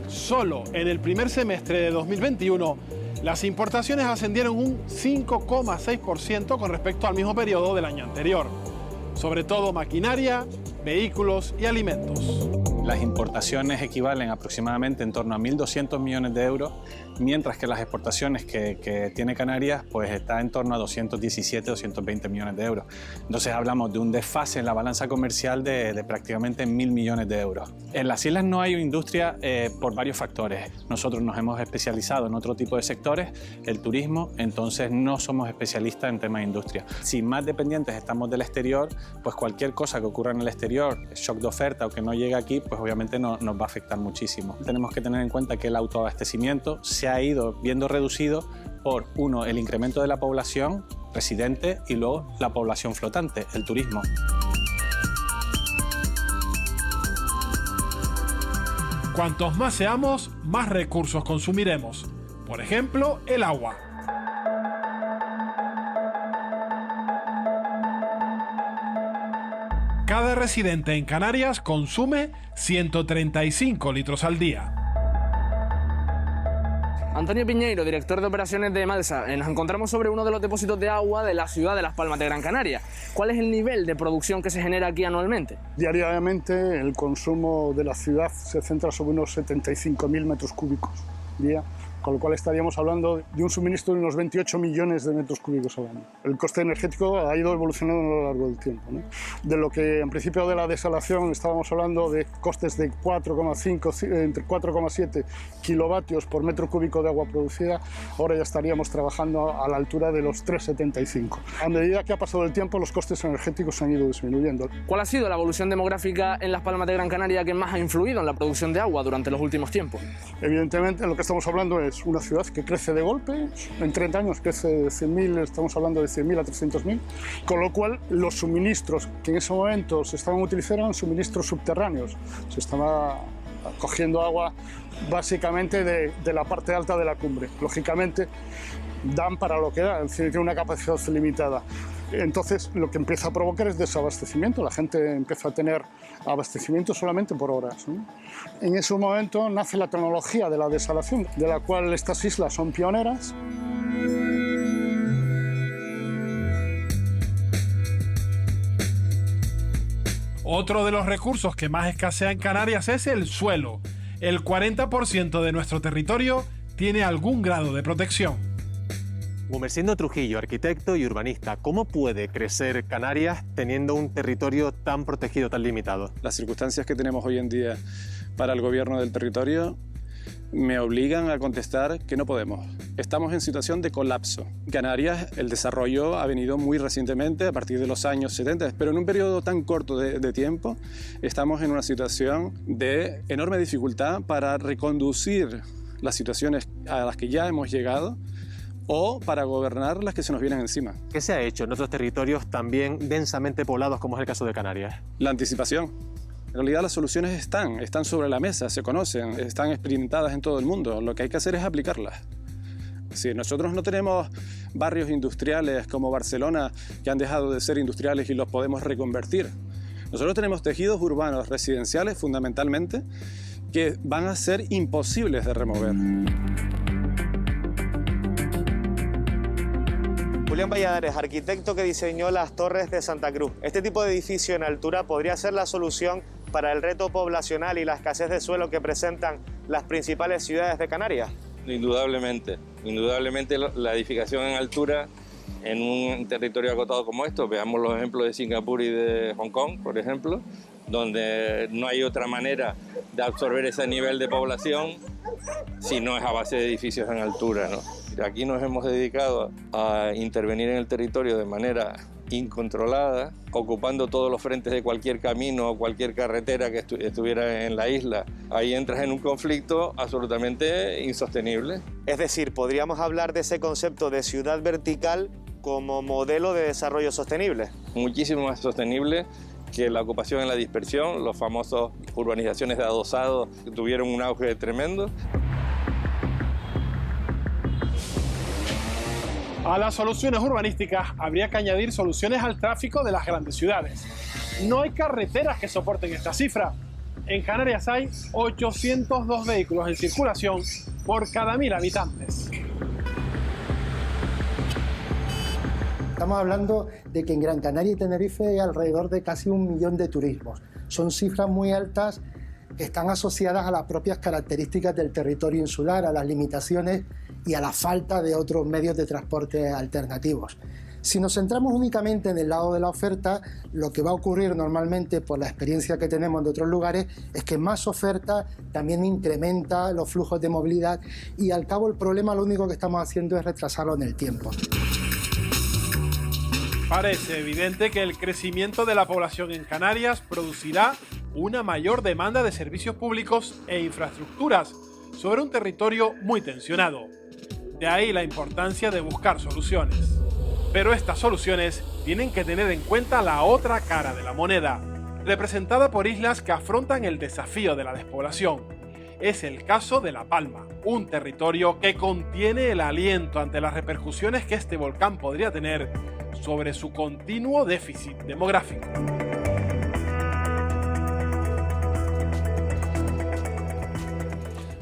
Solo en el primer semestre de 2021, las importaciones ascendieron un 5,6% con respecto al mismo periodo del año anterior. Sobre todo maquinaria, vehículos y alimentos. Las importaciones equivalen aproximadamente en torno a 1.200 millones de euros, mientras que las exportaciones que tiene Canarias pues está en torno a 217, 220 millones de euros. Entonces hablamos de un desfase en la balanza comercial de prácticamente 1.000 millones de euros. En las islas no hay industria por varios factores. Nosotros nos hemos especializado en otro tipo de sectores, el turismo, entonces no somos especialistas en temas de industria. Si más dependientes estamos del exterior, pues cualquier cosa que ocurra en el exterior, shock de oferta o que no llegue aquí, pues obviamente nos va a afectar muchísimo. Tenemos que tener en cuenta que el autoabastecimiento se ha ido viendo reducido por, uno, el incremento de la población residente y luego la población flotante, el turismo. Cuantos más seamos, más recursos consumiremos. Por ejemplo, el agua. Cada residente en Canarias consume 135 litros al día. Antonio Piñeiro, director de operaciones de Malsa. Nos encontramos sobre uno de los depósitos de agua de la ciudad de Las Palmas de Gran Canaria. ¿Cuál es el nivel de producción que se genera aquí anualmente? Diariamente el consumo de la ciudad se centra sobre unos 75.000 metros cúbicos día, con lo cual estaríamos hablando de un suministro de unos 28 millones de metros cúbicos al año. El coste energético ha ido evolucionando a lo largo del tiempo, ¿no? De lo que en principio de la desalación estábamos hablando de costes de 4,5, entre 4,7 kilovatios por metro cúbico de agua producida, ahora ya estaríamos trabajando a la altura de los 3,75. A medida que ha pasado el tiempo, los costes energéticos han ido disminuyendo. ¿Cuál ha sido la evolución demográfica en Las Palmas de Gran Canaria que más ha influido en la producción de agua durante los últimos tiempos? Evidentemente, lo que estamos hablando es una ciudad que crece de golpe, en 30 años crece de 100.000, estamos hablando de 100.000 a 300.000, con lo cual los suministros que en ese momento se estaban utilizando eran suministros subterráneos. Se estaba cogiendo agua básicamente de la parte alta de la cumbre. Lógicamente dan para lo que da, es decir, tiene una capacidad limitada. Entonces lo que empieza a provocar es desabastecimiento, la gente empieza a tener abastecimiento solamente por horas, ¿no? En ese momento nace la tecnología de la desalación, de la cual estas islas son pioneras. Otro de los recursos que más escasea en Canarias es el suelo. El 40% de nuestro territorio tiene algún grado de protección. Gumersindo Trujillo, arquitecto y urbanista, ¿cómo puede crecer Canarias teniendo un territorio tan protegido, tan limitado? Las circunstancias que tenemos hoy en día para el gobierno del territorio me obligan a contestar que no podemos. Estamos en situación de colapso. Canarias, el desarrollo ha venido muy recientemente, a partir de los años 70, pero en un periodo tan corto de tiempo estamos en una situación de enorme dificultad para reconducir las situaciones a las que ya hemos llegado o para gobernar las que se nos vienen encima. ¿Qué se ha hecho en otros territorios también densamente poblados, como es el caso de Canarias? La anticipación. En realidad las soluciones están sobre la mesa, se conocen, están experimentadas en todo el mundo. Lo que hay que hacer es aplicarlas. Si nosotros no tenemos barrios industriales como Barcelona que han dejado de ser industriales y los podemos reconvertir. Nosotros tenemos tejidos urbanos residenciales fundamentalmente que van a ser imposibles de remover. Julián Valladares, arquitecto que diseñó las Torres de Santa Cruz. ¿Este tipo de edificio en altura podría ser la solución para el reto poblacional y la escasez de suelo que presentan las principales ciudades de Canarias? Indudablemente. Indudablemente la edificación en altura en un territorio acotado como esto, veamos los ejemplos de Singapur y de Hong Kong, por ejemplo, donde no hay otra manera de absorber ese nivel de población si no es a base de edificios en altura, ¿no? Aquí nos hemos dedicado a intervenir en el territorio de manera incontrolada, ocupando todos los frentes de cualquier camino o cualquier carretera que estuviera en la isla. Ahí entras en un conflicto absolutamente insostenible. Es decir, podríamos hablar de ese concepto de ciudad vertical como modelo de desarrollo sostenible. Muchísimo más sostenible que la ocupación en la dispersión, los famosos urbanizaciones de adosado que tuvieron un auge tremendo. A las soluciones urbanísticas habría que añadir soluciones al tráfico de las grandes ciudades. No hay carreteras que soporten esta cifra. En Canarias hay 802 vehículos en circulación por cada 1000 habitantes. Estamos hablando de que en Gran Canaria y Tenerife hay alrededor de casi 1 millón de turismos. Son cifras muy altas que están asociadas a las propias características del territorio insular, a las limitaciones y a la falta de otros medios de transporte alternativos. Si nos centramos únicamente en el lado de la oferta, lo que va a ocurrir normalmente por la experiencia que tenemos de otros lugares es que más oferta también incrementa los flujos de movilidad y al cabo el problema lo único que estamos haciendo es retrasarlo en el tiempo. Parece evidente que el crecimiento de la población en Canarias producirá una mayor demanda de servicios públicos e infraestructuras sobre un territorio muy tensionado. De ahí la importancia de buscar soluciones. Pero estas soluciones tienen que tener en cuenta la otra cara de la moneda, representada por islas que afrontan el desafío de la despoblación. Es el caso de La Palma, un territorio que contiene el aliento ante las repercusiones que este volcán podría tener sobre su continuo déficit demográfico.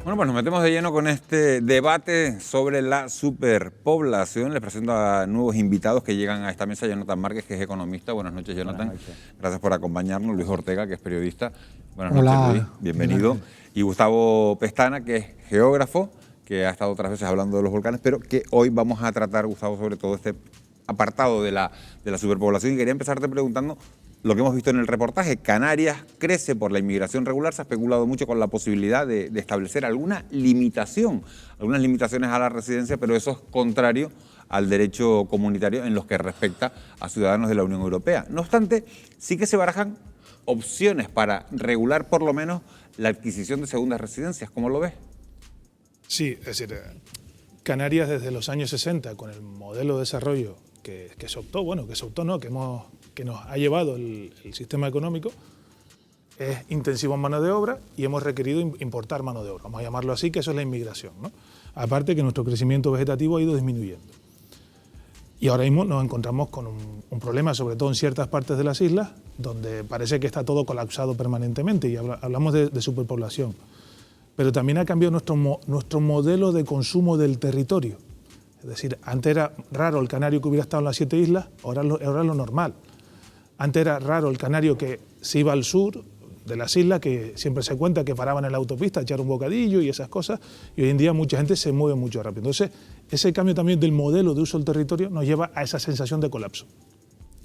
Bueno, pues nos metemos de lleno con este debate sobre la superpoblación. Les presento a nuevos invitados que llegan a esta mesa. Jonathan Márquez, que es economista. Buenas noches, Jonathan. Buenas noches. Gracias por acompañarnos. Luis Ortega, que es periodista. Buenas noches, Luis. Bienvenido. Y Gustavo Pestana, que es geógrafo, que ha estado otras veces hablando de los volcanes, pero que hoy vamos a tratar, Gustavo, sobre todo este apartado de la superpoblación. Y quería empezarte preguntando lo que hemos visto en el reportaje. Canarias crece por la inmigración regular. Se ha especulado mucho con la posibilidad de establecer algunas limitaciones a la residencia, pero eso es contrario al derecho comunitario en los que respecta a ciudadanos de la Unión Europea. No obstante, sí que se barajan opciones para regular por lo menos la adquisición de segundas residencias. ¿Cómo lo ves? Sí, es decir, Canarias desde los años 60, con el modelo de desarrollo que se optó, que nos ha llevado el sistema económico, es intensivo en mano de obra y hemos requerido importar mano de obra, vamos a llamarlo así, que eso es la inmigración, ¿no? Aparte que nuestro crecimiento vegetativo ha ido disminuyendo. Y ahora mismo nos encontramos con un problema, sobre todo en ciertas partes de las islas, donde parece que está todo colapsado permanentemente y hablamos de superpoblación. Pero también ha cambiado nuestro modelo de consumo del territorio. Es decir, antes era raro el canario que hubiera estado en las 7 islas, ahora es lo normal. Antes era raro el canario que se iba al sur, de las islas, que siempre se cuenta que paraban en la autopista a echar un bocadillo y esas cosas, y hoy en día mucha gente se mueve mucho rápido. Entonces, ese cambio también del modelo de uso del territorio nos lleva a esa sensación de colapso.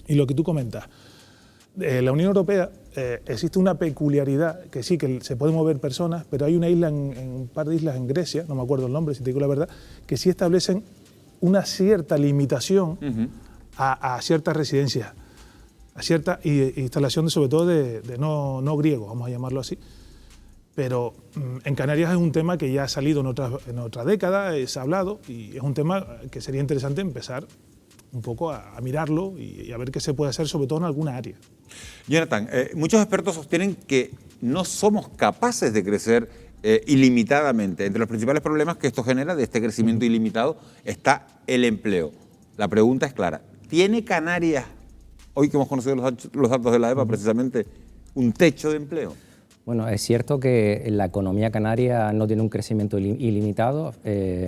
Y lo que tú comentas, la Unión Europea existe una peculiaridad, que sí, que se pueden mover personas, pero hay una isla, un par de islas en Grecia, no me acuerdo el nombre, si te digo la verdad, que sí establecen una cierta limitación a ciertas residencias, a cierta instalación, sobre todo de no griegos, vamos a llamarlo así. Pero en Canarias es un tema que ya ha salido en otra década, se ha hablado, y es un tema que sería interesante empezar un poco a mirarlo y a ver qué se puede hacer, sobre todo en alguna área. Jonathan, muchos expertos sostienen que no somos capaces de crecer ilimitadamente. Entre los principales problemas que esto genera de este crecimiento ilimitado está el empleo. La pregunta es clara. ¿Tiene Canarias, hoy que hemos conocido los datos de la EPA precisamente, un techo de empleo? Bueno, es cierto que la economía canaria no tiene un crecimiento ilimitado.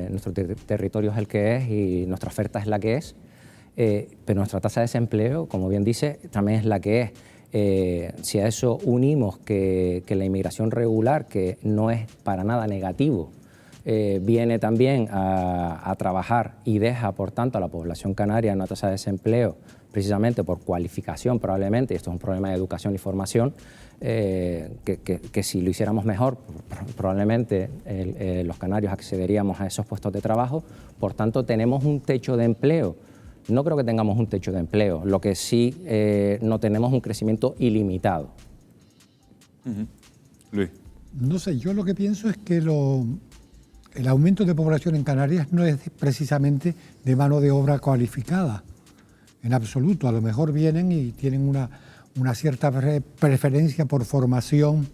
Nuestro territorio es el que es y nuestra oferta es la que es. Pero nuestra tasa de desempleo, como bien dice, también es la que es. Si a eso unimos que la inmigración regular, que no es para nada negativo, viene también a trabajar y deja, por tanto, a la población canaria en una tasa de desempleo, precisamente por cualificación probablemente, y esto es un problema de educación y formación, que si lo hiciéramos mejor, probablemente los canarios accederíamos a esos puestos de trabajo. Por tanto, tenemos un techo de empleo. No creo que tengamos un techo de empleo, lo que sí no tenemos un crecimiento ilimitado. Luis. No sé, yo lo que pienso es que el aumento de población en Canarias no es precisamente de mano de obra cualificada, en absoluto. A lo mejor vienen y tienen una cierta preferencia por formación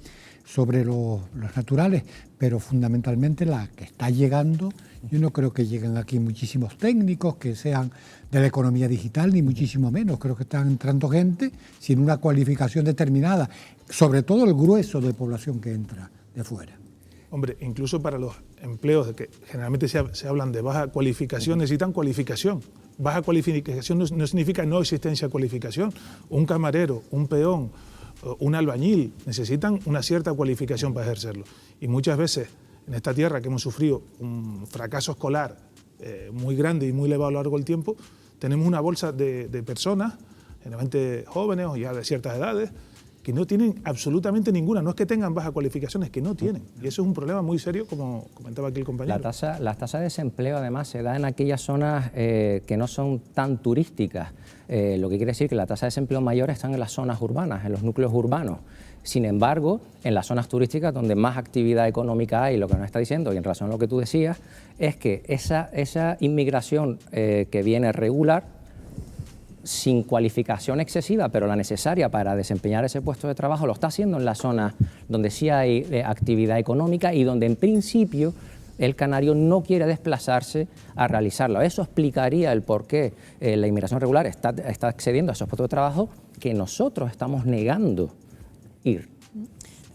sobre los naturales, pero fundamentalmente la que está llegando, yo no creo que lleguen aquí muchísimos técnicos que sean de la economía digital, ni muchísimo menos. Creo que están entrando gente sin una cualificación determinada, sobre todo el grueso de población que entra de fuera. Hombre, incluso para los empleos de que generalmente se hablan de baja cualificación, necesitan cualificación. Baja cualificación no significa no existencia de cualificación. Un camarero, un peón, un albañil necesitan una cierta cualificación para ejercerlo. Y muchas veces en esta tierra que hemos sufrido un fracaso escolar muy grande y muy elevado a lo largo del tiempo, tenemos una bolsa de personas, generalmente jóvenes o ya de ciertas edades, que no tienen absolutamente ninguna. No es que tengan baja cualificación, es que no tienen. Y eso es un problema muy serio, como comentaba aquí el compañero. La tasa de desempleo, además, se da en aquellas zonas que no son tan turísticas. Lo que quiere decir que la tasa de desempleo mayor están en las zonas urbanas, en los núcleos urbanos. Sin embargo, en las zonas turísticas donde más actividad económica hay, lo que nos está diciendo, y en relación a lo que tú decías, es que esa inmigración que viene regular, sin cualificación excesiva, pero la necesaria para desempeñar ese puesto de trabajo, lo está haciendo en las zonas donde sí hay actividad económica y donde en principio el canario no quiere desplazarse a realizarlo. Eso explicaría el por qué la inmigración regular está accediendo a esos puestos de trabajo que nosotros estamos negando ir.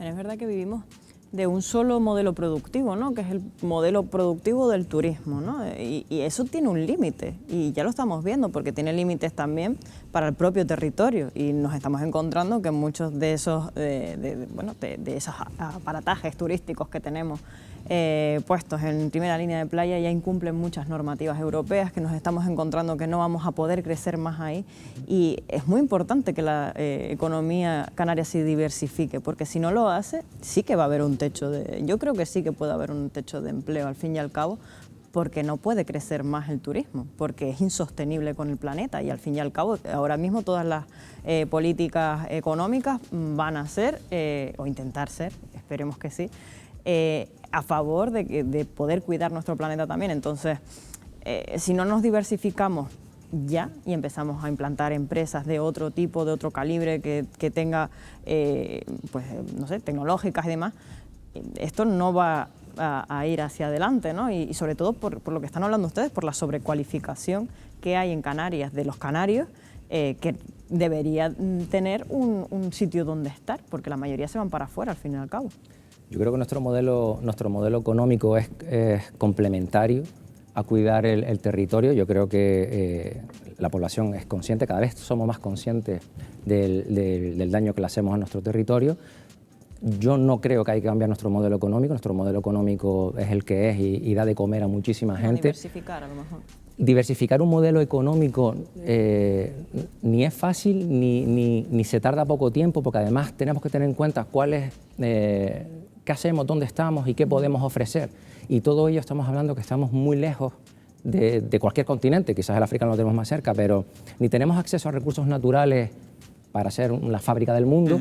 Es verdad que vivimos de un solo modelo productivo, ¿no? Que es el modelo productivo del turismo, ¿no? Y eso tiene un límite, y ya lo estamos viendo, porque tiene límites también para el propio territorio, y nos estamos encontrando que muchos de esos, de esos aparatajes turísticos que tenemos puestos en primera línea de playa ya incumplen muchas normativas europeas, que nos estamos encontrando que no vamos a poder crecer más ahí, y es muy importante que la economía canaria se diversifique, porque si no lo hace, sí que va a haber un techo yo creo que sí que puede haber un techo de empleo al fin y al cabo, porque no puede crecer más el turismo, porque es insostenible con el planeta, y al fin y al cabo ahora mismo todas las políticas económicas van a ser, o intentar ser, esperemos que sí, a favor de poder cuidar nuestro planeta también. Entonces, si no nos diversificamos ya y empezamos a implantar empresas de otro tipo, de otro calibre, que tenga, pues, no sé, tecnológicas y demás, esto no va a ir hacia adelante, ¿no? Y sobre todo por lo que están hablando ustedes, por la sobrecualificación que hay en Canarias, de los canarios, que debería tener un sitio donde estar, porque la mayoría se van para afuera al fin y al cabo. Yo creo que nuestro modelo económico es complementario a cuidar el territorio. Yo creo que la población es consciente, cada vez somos más conscientes del daño que le hacemos a nuestro territorio, Yo no creo que hay que cambiar nuestro modelo económico. Nuestro modelo económico es el que es y da de comer a muchísima gente. Diversificar, a lo mejor. Diversificar un modelo económico ni es fácil ni se tarda poco tiempo, porque además tenemos que tener en cuenta qué hacemos, dónde estamos y qué podemos ofrecer. Y todo ello estamos hablando que estamos muy lejos de cualquier continente. Quizás el africano lo tenemos más cerca, pero ni tenemos acceso a recursos naturales para ser la fábrica del mundo.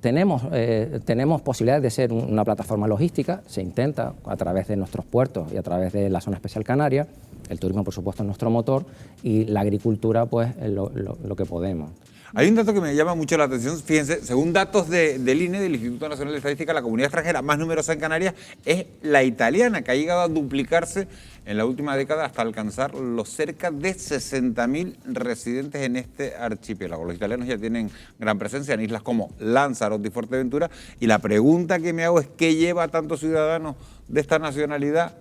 Tenemos posibilidades de ser una plataforma logística. Se intenta a través de nuestros puertos y a través de la Zona Especial Canaria. El turismo, por supuesto, es nuestro motor, y la agricultura, pues, lo que podemos. Hay un dato que me llama mucho la atención. Fíjense, según datos del INE, del Instituto Nacional de Estadística, la comunidad extranjera más numerosa en Canarias es la italiana, que ha llegado a duplicarse en la última década hasta alcanzar los cerca de 60.000 residentes en este archipiélago. Los italianos ya tienen gran presencia en islas como Lanzarote y Fuerteventura, y la pregunta que me hago es ¿qué lleva a tantos ciudadanos de esta nacionalidad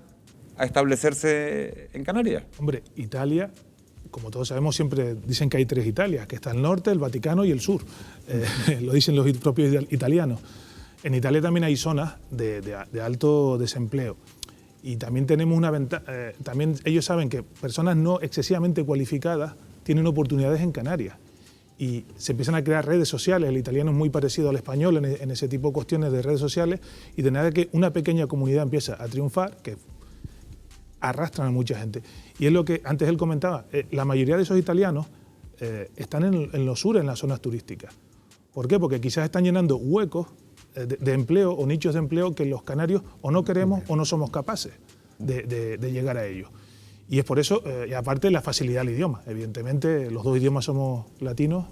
a establecerse en Canarias? Hombre, Italia, como todos sabemos, siempre dicen que hay 3 Italias, que está el norte, el Vaticano y el sur. Lo dicen los propios italianos. En Italia también hay zonas de alto desempleo. Y también tenemos una ventaja, también ellos saben que personas no excesivamente cualificadas tienen oportunidades en Canarias. Y se empiezan a crear redes sociales. El italiano es muy parecido al español en ese tipo de cuestiones de redes sociales. Y de nada que una pequeña comunidad empieza a triunfar, que arrastran a mucha gente. Y es lo que antes él comentaba, la mayoría de esos italianos están en los sur, en las zonas turísticas. ¿Por qué? Porque quizás están llenando huecos de empleo o nichos de empleo que los canarios o no queremos o no somos capaces de llegar a ellos. Y es por eso, y aparte la facilidad del idioma. Evidentemente, los 2 idiomas somos latinos.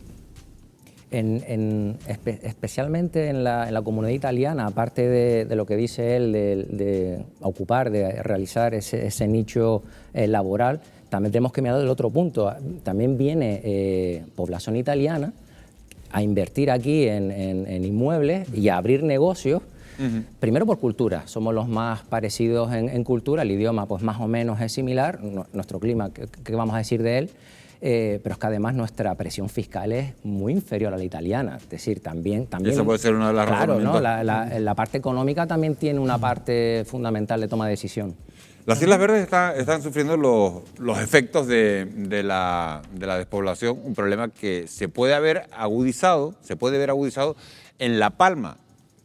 Especialmente en la comunidad italiana, aparte de lo que dice él, de ocupar, de realizar ese nicho laboral, también tenemos que mirar del otro punto. También viene población italiana a invertir aquí en inmuebles y a abrir negocios. Primero por cultura, somos los más parecidos en cultura, el idioma pues más o menos es similar, nuestro clima, ¿qué vamos a decir de él? Pero es que además nuestra presión fiscal es muy inferior a la italiana, es decir, también eso puede ser una de las razones. Claro, ¿no? La parte económica también tiene una parte fundamental de toma de decisión. Las Islas Verdes están sufriendo los efectos de la despoblación, un problema que se puede ver agudizado en La Palma,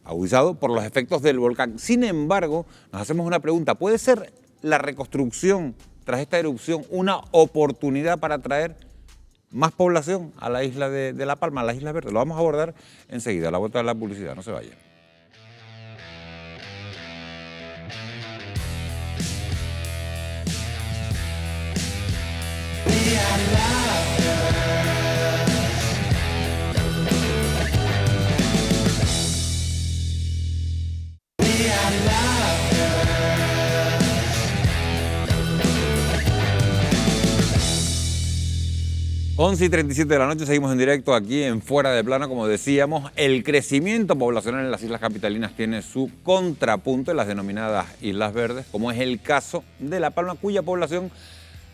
agudizado por los efectos del volcán. Sin embargo, nos hacemos una pregunta, ¿puede ser la reconstrucción tras esta erupción una oportunidad para atraer más población a la isla de La Palma, a las Islas Verdes? Lo vamos a abordar enseguida, a la vuelta de la publicidad, no se vayan. Once y 37 de la noche, seguimos en directo aquí en Fuera de Plano. Como decíamos, el crecimiento poblacional en las islas capitalinas tiene su contrapunto en las denominadas Islas Verdes, como es el caso de La Palma, cuya población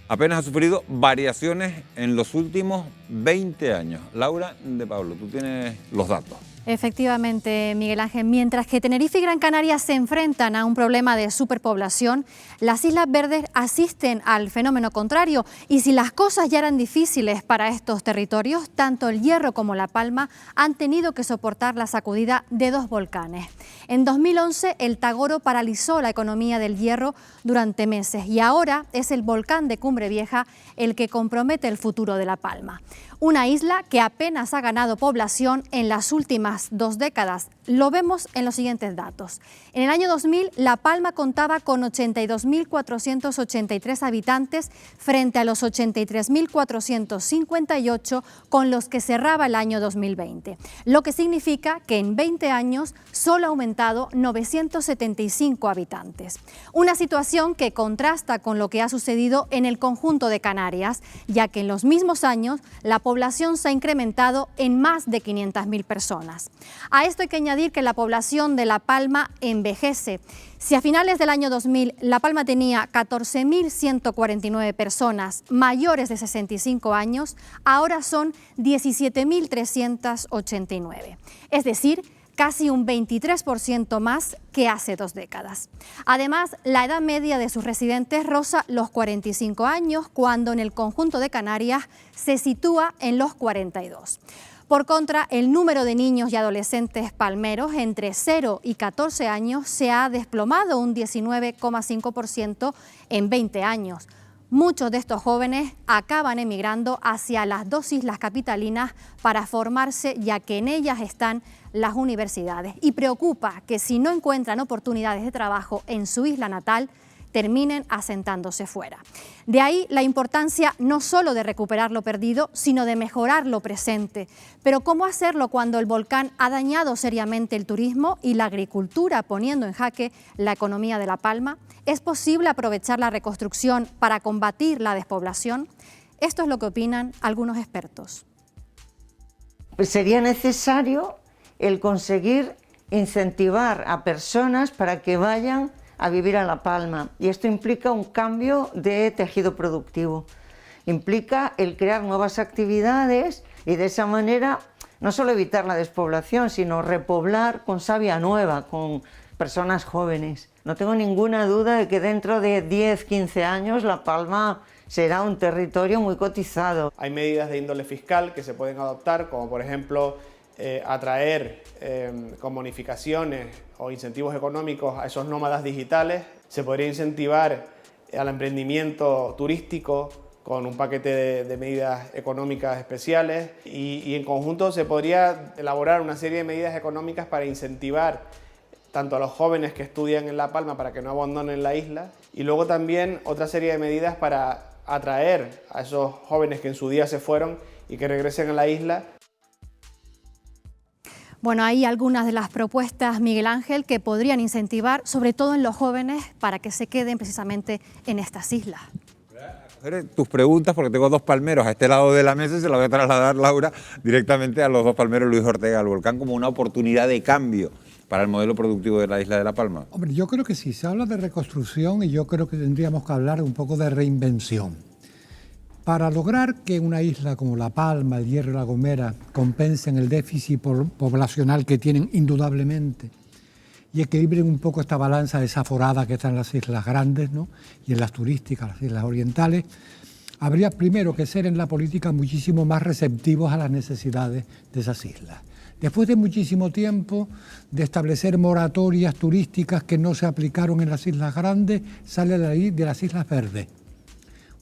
apenas ha sufrido variaciones en los últimos 20 años. Laura de Pablo, tú tienes los datos. Efectivamente, Miguel Ángel, mientras que Tenerife y Gran Canaria se enfrentan a un problema de superpoblación, las Islas Verdes asisten al fenómeno contrario. Y si las cosas ya eran difíciles para estos territorios, tanto el Hierro como La Palma han tenido que soportar la sacudida de 2 volcanes. En 2011, el Tagoro paralizó la economía del Hierro durante meses y ahora es el volcán de Cumbre Vieja el que compromete el futuro de La Palma. Una isla que apenas ha ganado población en las últimas 2 décadas. Lo vemos en los siguientes datos. En el año 2000, La Palma contaba con 82.483 habitantes frente a los 83.458 con los que cerraba el año 2020, lo que significa que en 20 años solo ha aumentado 975 habitantes. Una situación que contrasta con lo que ha sucedido en el conjunto de Canarias, ya que en los mismos años la población se ha incrementado en más de 500.000 personas. A esto hay que añadir que la población de La Palma envejece. Si a finales del año 2000 La Palma tenía 14.149 personas mayores de 65 años, ahora son 17.389. Es decir, casi un 23% más que hace 2 décadas. Además, la edad media de sus residentes roza los 45 años, cuando en el conjunto de Canarias se sitúa en los 42. Por contra, el número de niños y adolescentes palmeros entre 0 y 14 años se ha desplomado un 19,5% en 20 años. Muchos de estos jóvenes acaban emigrando hacia las 2 islas capitalinas para formarse, ya que en ellas están las universidades. Y preocupa que si no encuentran oportunidades de trabajo en su isla natal, terminen asentándose fuera. De ahí la importancia no solo de recuperar lo perdido, sino de mejorar lo presente. Pero ¿cómo hacerlo cuando el volcán ha dañado seriamente el turismo y la agricultura, poniendo en jaque la economía de La Palma? ¿Es posible aprovechar la reconstrucción para combatir la despoblación? Esto es lo que opinan algunos expertos. Pues sería necesario el conseguir incentivar a personas para que vayan a vivir a La Palma, y esto implica un cambio de tejido productivo, implica el crear nuevas actividades y de esa manera no solo evitar la despoblación, sino repoblar con savia nueva, con personas jóvenes. No tengo ninguna duda de que dentro de 10-15 años La Palma será un territorio muy cotizado. Hay medidas de índole fiscal que se pueden adoptar, como por ejemplo atraer con bonificaciones o incentivos económicos a esos nómadas digitales. Se podría incentivar al emprendimiento turístico con un paquete de medidas económicas especiales y en conjunto se podría elaborar una serie de medidas económicas para incentivar tanto a los jóvenes que estudian en La Palma para que no abandonen la isla, y luego también otra serie de medidas para atraer a esos jóvenes que en su día se fueron y que regresen a la isla. Bueno, hay algunas de las propuestas, Miguel Ángel, que podrían incentivar, sobre todo en los jóvenes, para que se queden precisamente en estas islas. Tus preguntas, porque tengo 2 palmeros a este lado de la mesa y se las voy a trasladar, Laura, directamente a los 2 palmeros Luis Ortega, al volcán, como una oportunidad de cambio para el modelo productivo de la isla de La Palma. Hombre, yo creo que sí, se habla de reconstrucción y yo creo que tendríamos que hablar un poco de reinvención. Para lograr que una isla como La Palma, El Hierro y La Gomera compensen el déficit poblacional que tienen indudablemente y equilibren un poco esta balanza desaforada que está en las islas grandes, ¿no?, y en las turísticas, las islas orientales, habría primero que ser en la política muchísimo más receptivos a las necesidades de esas islas. Después de muchísimo tiempo de establecer moratorias turísticas que no se aplicaron en las islas grandes, sale la ley de las islas verdes.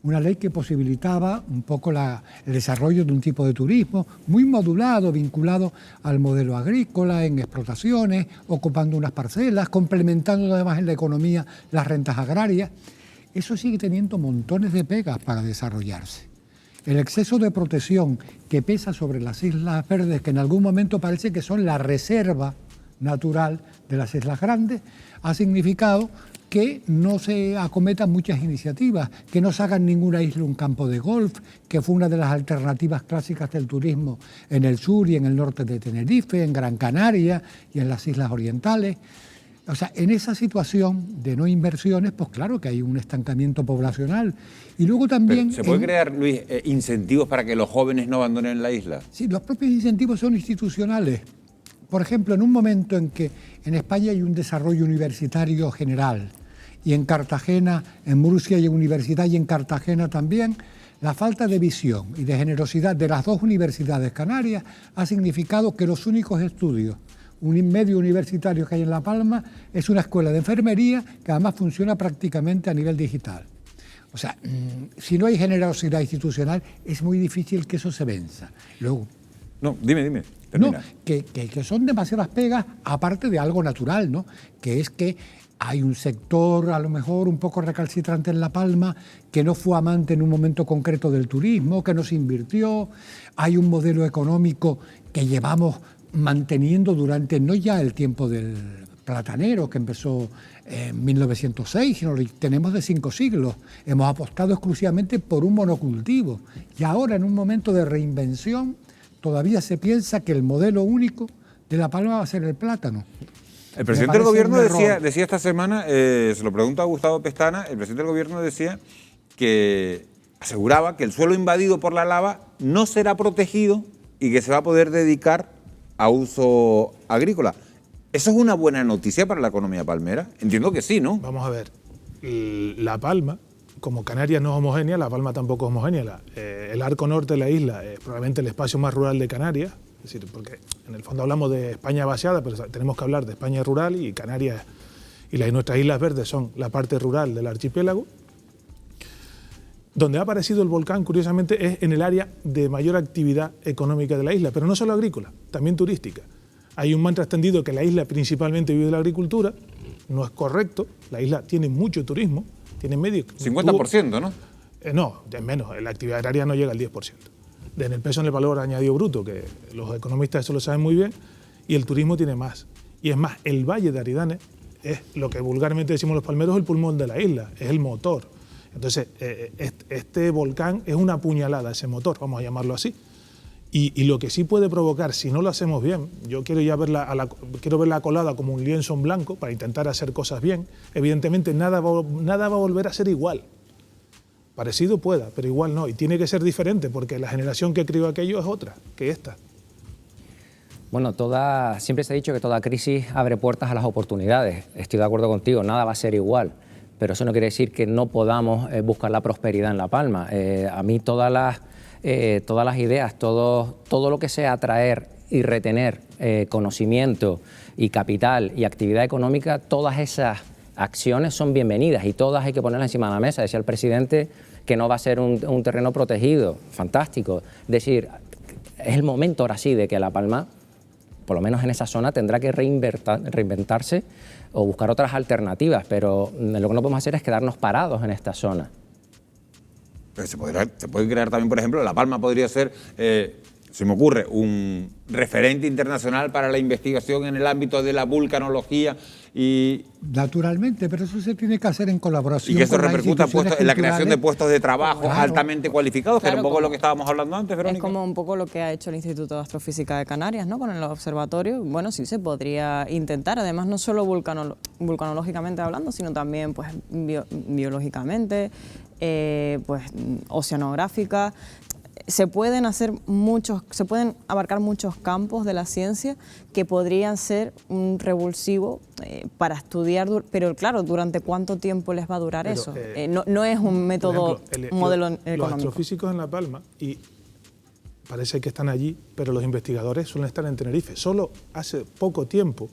Una ley que posibilitaba un poco el desarrollo de un tipo de turismo muy modulado, vinculado al modelo agrícola, en explotaciones, ocupando unas parcelas, complementando además en la economía las rentas agrarias. Eso sigue teniendo montones de pegas para desarrollarse. El exceso de protección que pesa sobre las islas verdes, que en algún momento parece que son la reserva natural de las islas grandes, ha significado que no se acometan muchas iniciativas, que no se hagan ninguna isla un campo de golf, que fue una de las alternativas clásicas del turismo en el sur y en el norte de Tenerife, en Gran Canaria y en las islas orientales. O sea, en esa situación de no inversiones, pues claro que hay un estancamiento poblacional. Y luego también... Pero ¿se puede crear, Luis, incentivos para que los jóvenes no abandonen la isla? Sí, los propios incentivos son institucionales. Por ejemplo, en un momento en que en España hay un desarrollo universitario general y en Cartagena, en Murcia hay universidad y en Cartagena también, la falta de visión y de generosidad de las 2 universidades canarias ha significado que los únicos estudios medio universitario que hay en La Palma es una escuela de enfermería que además funciona prácticamente a nivel digital. O sea, si no hay generosidad institucional es muy difícil que eso se venza. Luego, no, dime. Termina. No, que son demasiadas pegas, aparte de algo natural, ¿no?, que es que hay un sector a lo mejor un poco recalcitrante en La Palma que no fue amante en un momento concreto del turismo, que no se invirtió. Hay un modelo económico que llevamos manteniendo durante no ya el tiempo del platanero, que empezó en 1906, sino lo tenemos de 5 siglos. Hemos apostado exclusivamente por un monocultivo y ahora, en un momento de reinvención, todavía se piensa que el modelo único de La Palma va a ser el plátano. El presidente del gobierno decía esta semana, se lo pregunto a Gustavo Pestana, el presidente del gobierno decía que aseguraba que el suelo invadido por la lava no será protegido y que se va a poder dedicar a uso agrícola. ¿Eso es una buena noticia para la economía palmera? Entiendo que sí, ¿no? Vamos a ver, La Palma, como Canarias no es homogénea, La Palma tampoco es homogénea. El arco norte de la isla es probablemente el espacio más rural de Canarias, es decir, porque en el fondo hablamos de España vaciada, pero tenemos que hablar de España rural, y Canarias y nuestras Islas Verdes son la parte rural del archipiélago. Donde ha aparecido el volcán, curiosamente, es en el área de mayor actividad económica de la isla, pero no solo agrícola, también turística. Hay un mantra extendido que la isla principalmente vive de la agricultura. No es correcto, la isla tiene mucho turismo, tiene medio... 50%, ¿no? No, es menos, la actividad agraria no llega al 10%. En el peso en el valor añadido bruto, que los economistas eso lo saben muy bien, y el turismo tiene más. Y es más, el Valle de Aridanes es lo que vulgarmente decimos los palmeros, el pulmón de la isla, es el motor. Entonces, este volcán es una puñalada, ese motor, vamos a llamarlo así. Y lo que sí puede provocar, si no lo hacemos bien, yo quiero ya quiero verla colada como un lienzo en blanco para intentar hacer cosas bien. Evidentemente nada va a volver a ser igual. Parecido pueda, pero igual no. Y tiene que ser diferente porque la generación que crió aquello es otra que esta. Bueno, siempre se ha dicho que toda crisis abre puertas a las oportunidades. Estoy de acuerdo contigo, nada va a ser igual. Pero eso no quiere decir que no podamos buscar la prosperidad en La Palma. A mí todas las ideas, todo lo que sea atraer y retener conocimiento y capital y actividad económica, todas esas acciones son bienvenidas y todas hay que ponerlas encima de la mesa. Decía el presidente que no va a ser un terreno protegido, fantástico. Es decir, es el momento ahora sí de que La Palma, por lo menos en esa zona, tendrá que reinventarse o buscar otras alternativas, pero lo que no podemos hacer es quedarnos parados en esta zona. Pero se puede crear también, por ejemplo, La Palma podría ser, se me ocurre, un referente internacional para la investigación en el ámbito de la vulcanología y... Naturalmente, pero eso se tiene que hacer en colaboración. Y que eso con repercuta las en la creación de puestos de trabajo altamente cualificados, Claro, que era un poco lo que estábamos hablando antes, Verónica. Es como un poco lo que ha hecho el Instituto de Astrofísica de Canarias, ¿no? Con el observatorio. Bueno, sí se podría intentar, además no solo vulcanológicamente hablando, sino también pues biológicamente, pues oceanográfica. Se pueden abarcar muchos campos de la ciencia que podrían ser un revulsivo para estudiar, pero claro, ¿durante cuánto tiempo les va a durar eso? No es un método, un modelo económico. Los astrofísicos en La Palma, y parece que están allí, pero los investigadores suelen estar en Tenerife. Solo hace poco tiempo,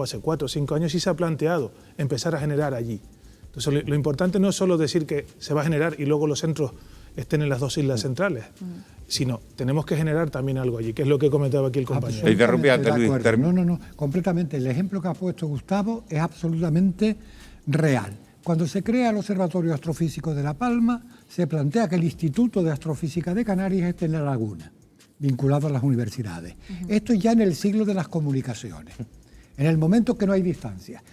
hace 4 o 5 años, sí se ha planteado empezar a generar allí. Entonces, lo importante no es solo decir que se va a generar y luego los centros estén en las 2 islas centrales, sino tenemos que generar también algo allí, que es lo que comentaba aquí el compañero. No, completamente. El ejemplo que ha puesto Gustavo es absolutamente real. Cuando se crea el Observatorio Astrofísico de La Palma, se plantea que el Instituto de Astrofísica de Canarias esté en La Laguna, vinculado a las universidades. Esto ya en el siglo de las comunicaciones, en el momento que no hay distancia.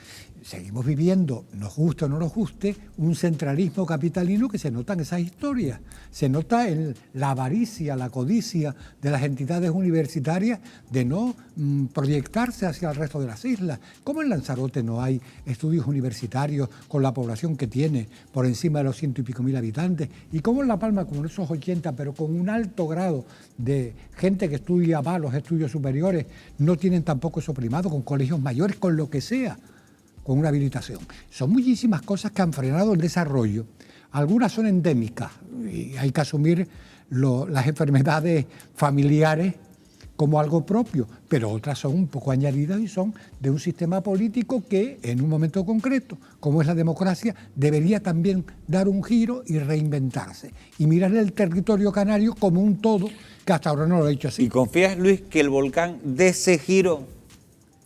Seguimos viviendo, nos guste o no nos guste, un centralismo capitalino que se nota en esas historias. Se nota en la avaricia, la codicia de las entidades universitarias de no proyectarse hacia el resto de las islas. ¿Cómo en Lanzarote no hay estudios universitarios con la población que tiene por encima de los 100 y pico mil habitantes? ¿Y cómo en La Palma, con esos 80, pero con un alto grado de gente que estudia más los estudios superiores, no tienen tampoco eso primado, con colegios mayores, con lo que sea, con una habilitación? Son muchísimas cosas que han frenado el desarrollo. Algunas son endémicas y hay que asumir las enfermedades familiares como algo propio, pero otras son un poco añadidas y son de un sistema político que en un momento concreto, como es la democracia, debería también dar un giro y reinventarse y mirar el territorio canario como un todo, que hasta ahora no lo ha hecho así. ¿Y confías, Luis, que el volcán dé ese giro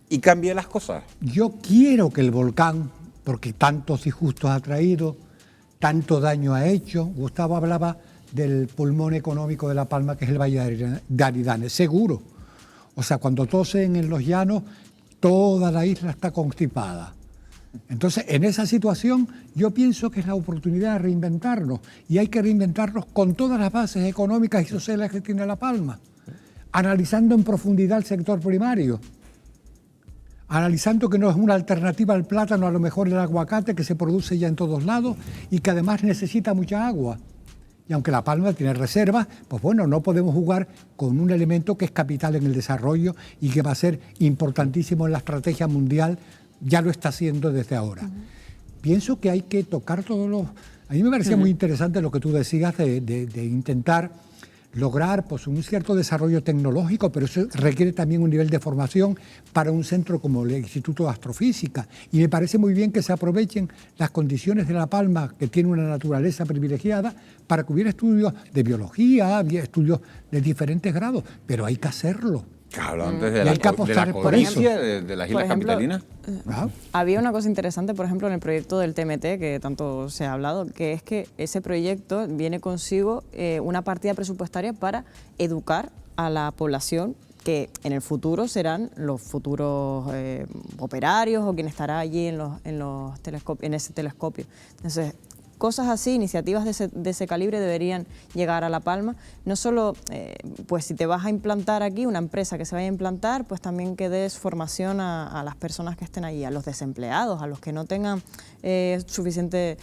y cambie las cosas? Yo quiero que el volcán, porque tantos disgustos ha traído, tanto daño ha hecho. Gustavo hablaba del pulmón económico de La Palma, que es el Valle de Aridanes, seguro. O sea, cuando tosen en los llanos, toda la isla está constipada. Entonces, en esa situación, yo pienso que es la oportunidad de reinventarnos, y hay que reinventarnos con todas las bases económicas y sociales que tiene La Palma, analizando en profundidad el sector primario, analizando que no es una alternativa al plátano, a lo mejor el aguacate que se produce ya en todos lados y que además necesita mucha agua. Y aunque La Palma tiene reservas, pues bueno, no podemos jugar con un elemento que es capital en el desarrollo y que va a ser importantísimo en la estrategia mundial, ya lo está haciendo desde ahora. Pienso que hay que tocar todos los... A mí me parecía muy interesante lo que tú decías de intentar lograr pues, un cierto desarrollo tecnológico, pero eso requiere también un nivel de formación para un centro como el Instituto de Astrofísica. Y me parece muy bien que se aprovechen las condiciones de La Palma, que tiene una naturaleza privilegiada, para que hubiera estudios de biología, había estudios de diferentes grados, pero hay que hacerlo. Claro, antes de la codicea de las Islas Capitalinas. Había una cosa interesante, por ejemplo, en el proyecto del TMT, que tanto se ha hablado, que es que ese proyecto viene consigo una partida presupuestaria para educar a la población que en el futuro serán los futuros operarios o quien estará allí en ese telescopio. Entonces, cosas así, iniciativas de ese calibre deberían llegar a La Palma. No solo, pues si te vas a implantar aquí, una empresa que se vaya a implantar, pues también que des formación a las personas que estén allí, a los desempleados, a los que no tengan suficiente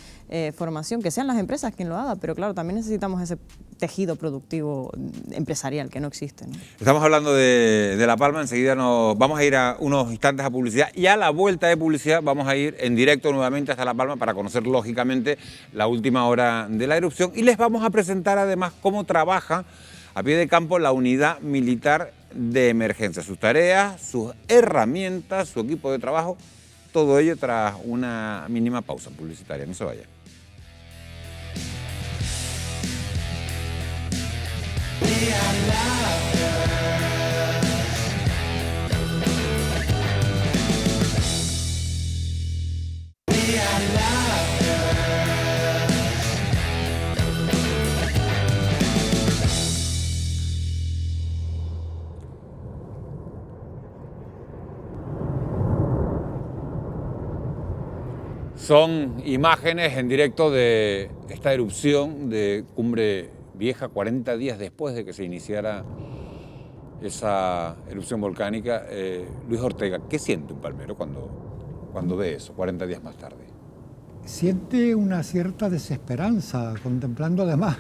formación, que sean las empresas quien lo haga, pero claro, también necesitamos ese tejido productivo empresarial que no existe, ¿no? Estamos hablando de La Palma, enseguida nos vamos a ir a unos instantes a publicidad y a la vuelta de publicidad vamos a ir en directo nuevamente hasta La Palma para conocer lógicamente la última hora de la erupción y les vamos a presentar además cómo trabaja a pie de campo la unidad militar de emergencia, sus tareas, sus herramientas, su equipo de trabajo, todo ello tras una mínima pausa publicitaria. No se vaya. Son imágenes en directo de esta erupción de Cumbre Vieja, 40 días después de que se iniciara esa erupción volcánica. Luis Ortega, ¿qué siente un palmero cuando ve eso, 40 días más tarde? Siente una cierta desesperanza, contemplando además,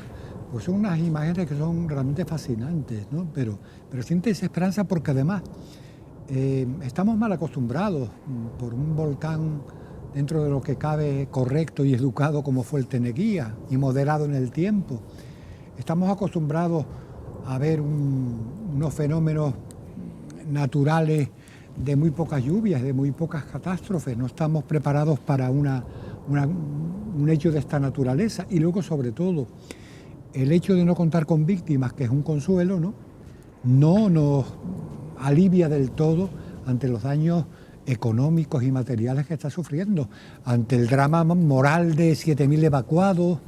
pues son unas imágenes que son realmente fascinantes, ¿no? Pero siente desesperanza porque además estamos mal acostumbrados por un volcán dentro de lo que cabe correcto y educado como fue el Teneguía y moderado en el tiempo. Estamos acostumbrados a ver unos fenómenos naturales de muy pocas lluvias, de muy pocas catástrofes. No estamos preparados para un hecho de esta naturaleza. Y luego, sobre todo, el hecho de no contar con víctimas, que es un consuelo, no nos alivia del todo ante los daños económicos y materiales que está sufriendo, ante el drama moral de 7.000 evacuados,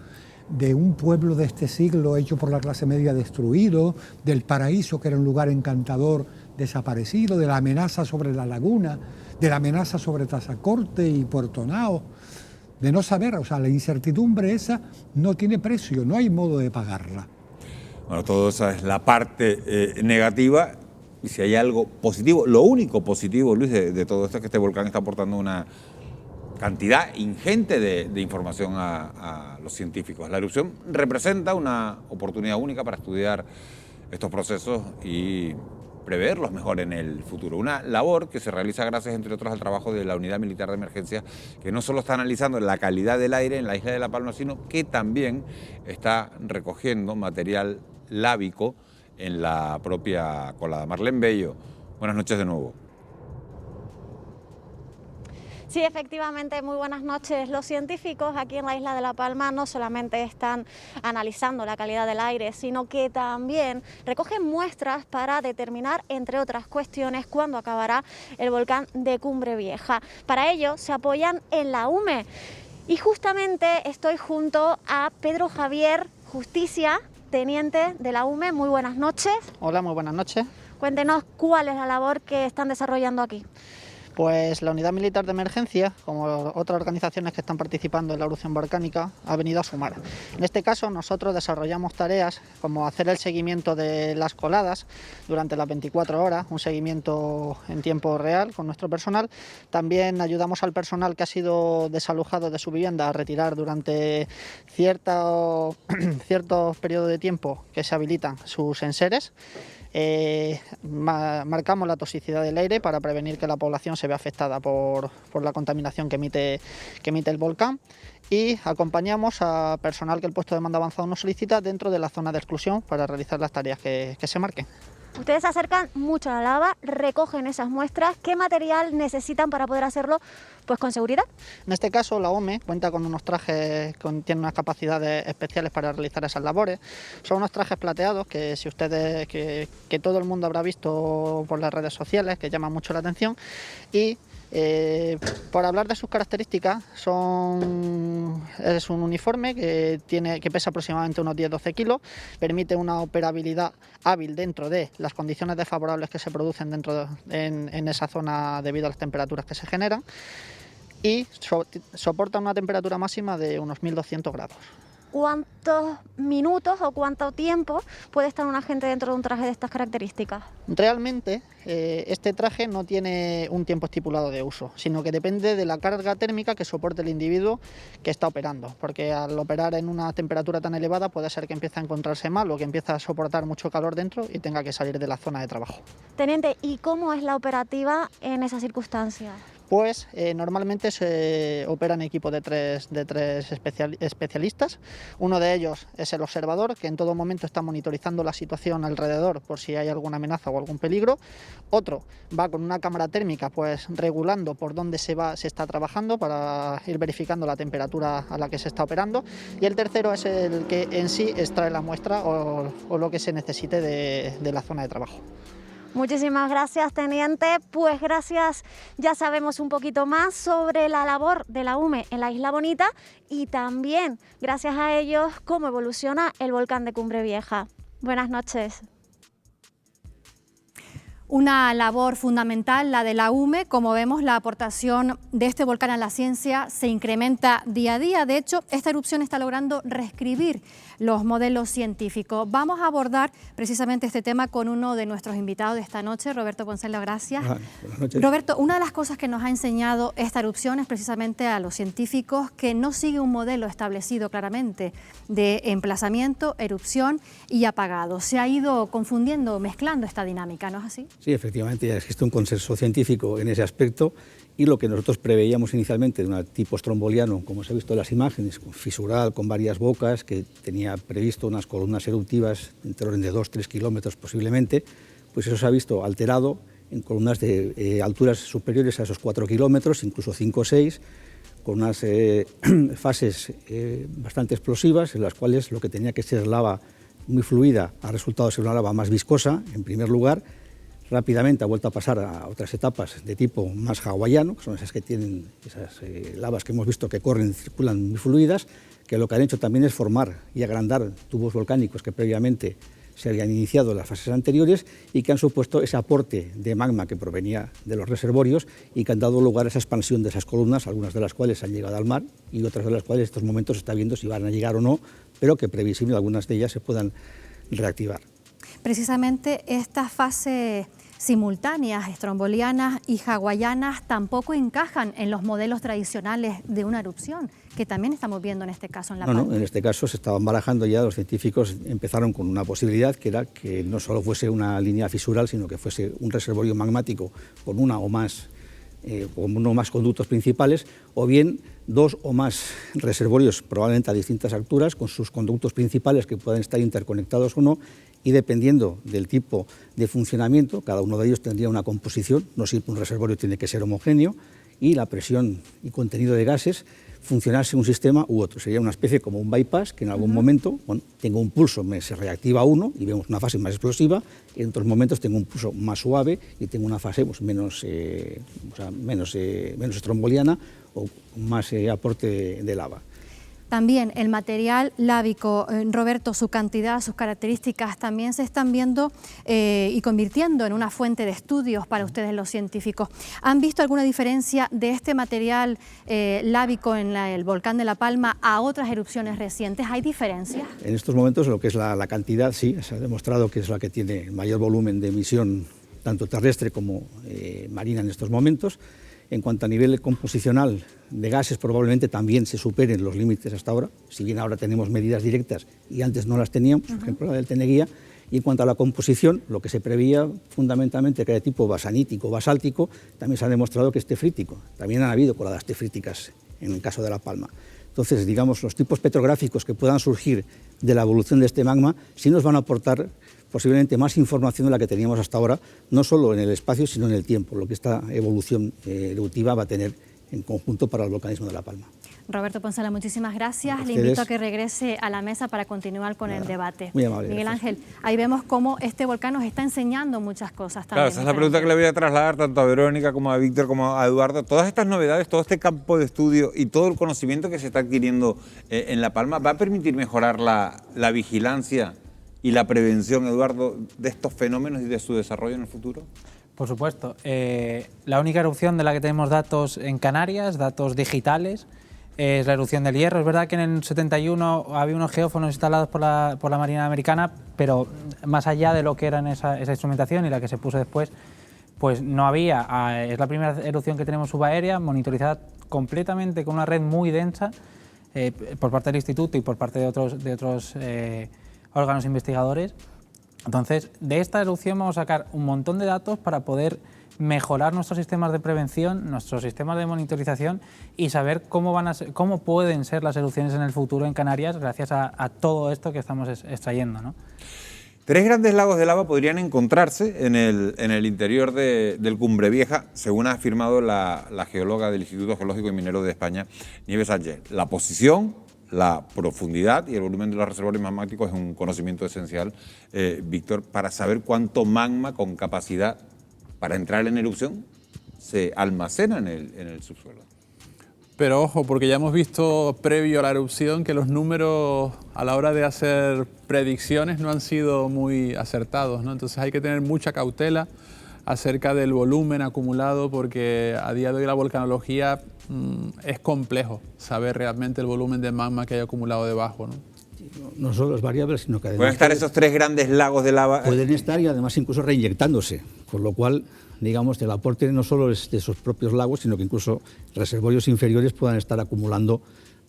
de un pueblo de este siglo hecho por la clase media destruido, del paraíso que era un lugar encantador desaparecido, de la amenaza sobre la laguna, de la amenaza sobre Tazacorte y Puerto Nao, de no saber, o sea, la incertidumbre esa no tiene precio, no hay modo de pagarla. Bueno, todo eso es la parte negativa. Y si hay algo positivo, lo único positivo, Luis, de todo esto es que este volcán está aportando una cantidad ingente de información a los científicos. La erupción representa una oportunidad única para estudiar estos procesos y preverlos mejor en el futuro. Una labor que se realiza gracias, entre otros, al trabajo de la Unidad Militar de Emergencia, que no solo está analizando la calidad del aire en la isla de La Palma, sino que también está recogiendo material lábico en la propia colada. Marlene Bello, buenas noches de nuevo. Sí, efectivamente, muy buenas noches. Los científicos aquí en la isla de La Palma no solamente están analizando la calidad del aire, sino que también recogen muestras para determinar, entre otras cuestiones, cuándo acabará el volcán de Cumbre Vieja. Para ello se apoyan en la UME y justamente estoy junto a Pedro Javier Justicia, teniente de la UME. Muy buenas noches. Hola, muy buenas noches. Cuéntenos cuál es la labor que están desarrollando aquí. Pues la Unidad Militar de Emergencia, como otras organizaciones que están participando en la erupción volcánica, ha venido a sumar. En este caso, nosotros desarrollamos tareas como hacer el seguimiento de las coladas durante las 24 horas, un seguimiento en tiempo real con nuestro personal. También ayudamos al personal que ha sido desalojado de su vivienda a retirar durante ciertos periodos de tiempo que se habilitan sus enseres. Marcamos la toxicidad del aire para prevenir que la población se vea afectada por la contaminación que emite el volcán, y acompañamos a personal que el puesto de mando avanzado nos solicita dentro de la zona de exclusión para realizar las tareas que se marquen. Ustedes se acercan mucho a la lava, recogen esas muestras. ¿Qué material necesitan para poder hacerlo pues con seguridad? En este caso la OME cuenta con unos trajes, tiene unas capacidades especiales para realizar esas labores. Son unos trajes plateados que si ustedes, que todo el mundo habrá visto por las redes sociales, que llaman mucho la atención, y por hablar de sus características, es un uniforme que pesa aproximadamente unos 10-12 kilos, permite una operabilidad hábil dentro de las condiciones desfavorables que se producen en esa zona debido a las temperaturas que se generan, y soporta una temperatura máxima de unos 1200 grados. ¿Cuántos minutos o cuánto tiempo puede estar un agente dentro de un traje de estas características? Realmente este traje no tiene un tiempo estipulado de uso, sino que depende de la carga térmica que soporte el individuo que está operando, porque al operar en una temperatura tan elevada puede ser que empiece a encontrarse mal o que empiece a soportar mucho calor dentro y tenga que salir de la zona de trabajo. Teniente, ¿y cómo es la operativa en esas circunstancias? Pues normalmente se opera en equipo de tres especialistas. Uno de ellos es el observador, que en todo momento está monitorizando la situación alrededor por si hay alguna amenaza o algún peligro. Otro va con una cámara térmica, pues regulando por dónde se está trabajando para ir verificando la temperatura a la que se está operando. Y el tercero es el que en sí extrae la muestra o lo que se necesite de la zona de trabajo. Muchísimas gracias, teniente. Pues gracias, ya sabemos un poquito más sobre la labor de la UME en la Isla Bonita y también, gracias a ellos, cómo evoluciona el volcán de Cumbre Vieja. Buenas noches. Una labor fundamental, la de la UME. Como vemos, la aportación de este volcán a la ciencia se incrementa día a día. De hecho, esta erupción está logrando reescribir los modelos científicos. Vamos a abordar precisamente este tema con uno de nuestros invitados de esta noche, Roberto Poncelo, gracias. Buenas noches. Roberto, una de las cosas que nos ha enseñado esta erupción es precisamente a los científicos que no sigue un modelo establecido claramente de emplazamiento, erupción y apagado. Se ha ido confundiendo, mezclando esta dinámica, ¿no es así? Sí, efectivamente, ya existe un consenso científico en ese aspecto, y lo que nosotros preveíamos inicialmente de un tipo stromboliano, como se ha visto en las imágenes, fisural, con varias bocas, que tenía previsto unas columnas eruptivas entre orden de 2-3 kilómetros posiblemente, pues eso se ha visto alterado en columnas de alturas superiores a esos 4 kilómetros, incluso 5 o 6, con unas fases bastante explosivas, en las cuales lo que tenía que ser lava muy fluida ha resultado ser una lava más viscosa, en primer lugar. Rápidamente ha vuelto a pasar a otras etapas de tipo más hawaiano, que son esas que tienen esas lavas que hemos visto que corren, circulan muy fluidas, que lo que han hecho también es formar y agrandar tubos volcánicos que previamente se habían iniciado en las fases anteriores y que han supuesto ese aporte de magma que provenía de los reservorios y que han dado lugar a esa expansión de esas columnas, algunas de las cuales han llegado al mar y otras de las cuales en estos momentos se está viendo si van a llegar o no, pero que previsible algunas de ellas se puedan reactivar. Precisamente estas fases simultáneas, estrombolianas y hawaianas, tampoco encajan en los modelos tradicionales de una erupción, que también estamos viendo en este caso en La Palma. No, en este caso se estaban barajando ya, los científicos empezaron con una posibilidad que era que no solo fuese una línea fisural, sino que fuese un reservorio magmático con uno o más conductos principales, o bien 2 o más reservorios probablemente a distintas alturas con sus conductos principales que puedan estar interconectados o no, y dependiendo del tipo de funcionamiento, cada uno de ellos tendría una composición, no siempre un reservorio tiene que ser homogéneo, y la presión y contenido de gases funcionase un sistema u otro. Sería una especie como un bypass que en algún momento, tengo un pulso, se reactiva uno y vemos una fase más explosiva, y en otros momentos tengo un pulso más suave y tengo una fase menos estromboliana o más aporte de lava. también el material lábico. Roberto, su cantidad, sus características también se están viendo y convirtiendo en una fuente de estudios para ustedes los científicos. ¿Han visto alguna diferencia de este material lábico en el volcán de La Palma a otras erupciones recientes? ¿Hay diferencias? En estos momentos lo que es la cantidad, sí, se ha demostrado que es la que tiene el mayor volumen de emisión tanto terrestre como marina en estos momentos. En cuanto a nivel composicional de gases, probablemente también se superen los límites hasta ahora, si bien ahora tenemos medidas directas y antes no las teníamos, por ejemplo la del Teneguía. Y en cuanto a la composición, lo que se preveía fundamentalmente que era de tipo basanítico o basáltico, también se ha demostrado que es tefrítico. También han habido coladas tefríticas en el caso de La Palma. Entonces, digamos, los tipos petrográficos que puedan surgir de la evolución de este magma sí nos van a aportar posiblemente más información de la que teníamos hasta ahora, no solo en el espacio, sino en el tiempo, lo que esta evolución eruptiva va a tener en conjunto para el volcanismo de La Palma. Roberto Ponsala, muchísimas gracias. Le invito a que regrese a la mesa para continuar con el debate. Muy amable. Miguel Ángel, ahí vemos cómo este volcán nos está enseñando muchas cosas también. Claro, esa es la pregunta que le voy a trasladar tanto a Verónica como a Víctor como a Eduardo. Todas estas novedades, todo este campo de estudio y todo el conocimiento que se está adquiriendo en La Palma, ¿va a permitir mejorar la vigilancia y la prevención, Eduardo, de estos fenómenos y de su desarrollo en el futuro? Por supuesto. La única erupción de la que tenemos datos en Canarias, datos digitales, es la erupción del Hierro. Es verdad que en el 71 había unos geófonos instalados por la Marina Americana, pero más allá de lo que era esa instrumentación y la que se puso después, pues no había. Es la primera erupción que tenemos subaérea, monitorizada completamente con una red muy densa por parte del Instituto y por parte de otros órganos investigadores. Entonces, de esta erupción vamos a sacar un montón de datos para poder mejorar nuestros sistemas de prevención, nuestros sistemas de monitorización y saber cómo pueden ser las erupciones en el futuro en Canarias gracias a todo esto que estamos extrayendo, ¿no? 3 grandes lagos de lava podrían encontrarse en el interior del Cumbre Vieja, según ha afirmado la geóloga del Instituto Geológico y Minero de España, Nieves Sánchez. La posición, la profundidad y el volumen de los reservorios magmáticos es un conocimiento esencial, Víctor, para saber cuánto magma con capacidad para entrar en erupción se almacena en el subsuelo. Pero ojo, porque ya hemos visto previo a la erupción que los números a la hora de hacer predicciones no han sido muy acertados, ¿no? Entonces hay que tener mucha cautela acerca del volumen acumulado, porque a día de hoy la volcanología es complejo saber realmente el volumen de magma que hay acumulado debajo, ¿no? No solo es variable, sino que además pueden estar esos 3 grandes lagos de lava. Pueden estar y además incluso reinyectándose, con lo cual, digamos, el aporte no solo es de esos propios lagos, sino que incluso reservorios inferiores puedan estar acumulando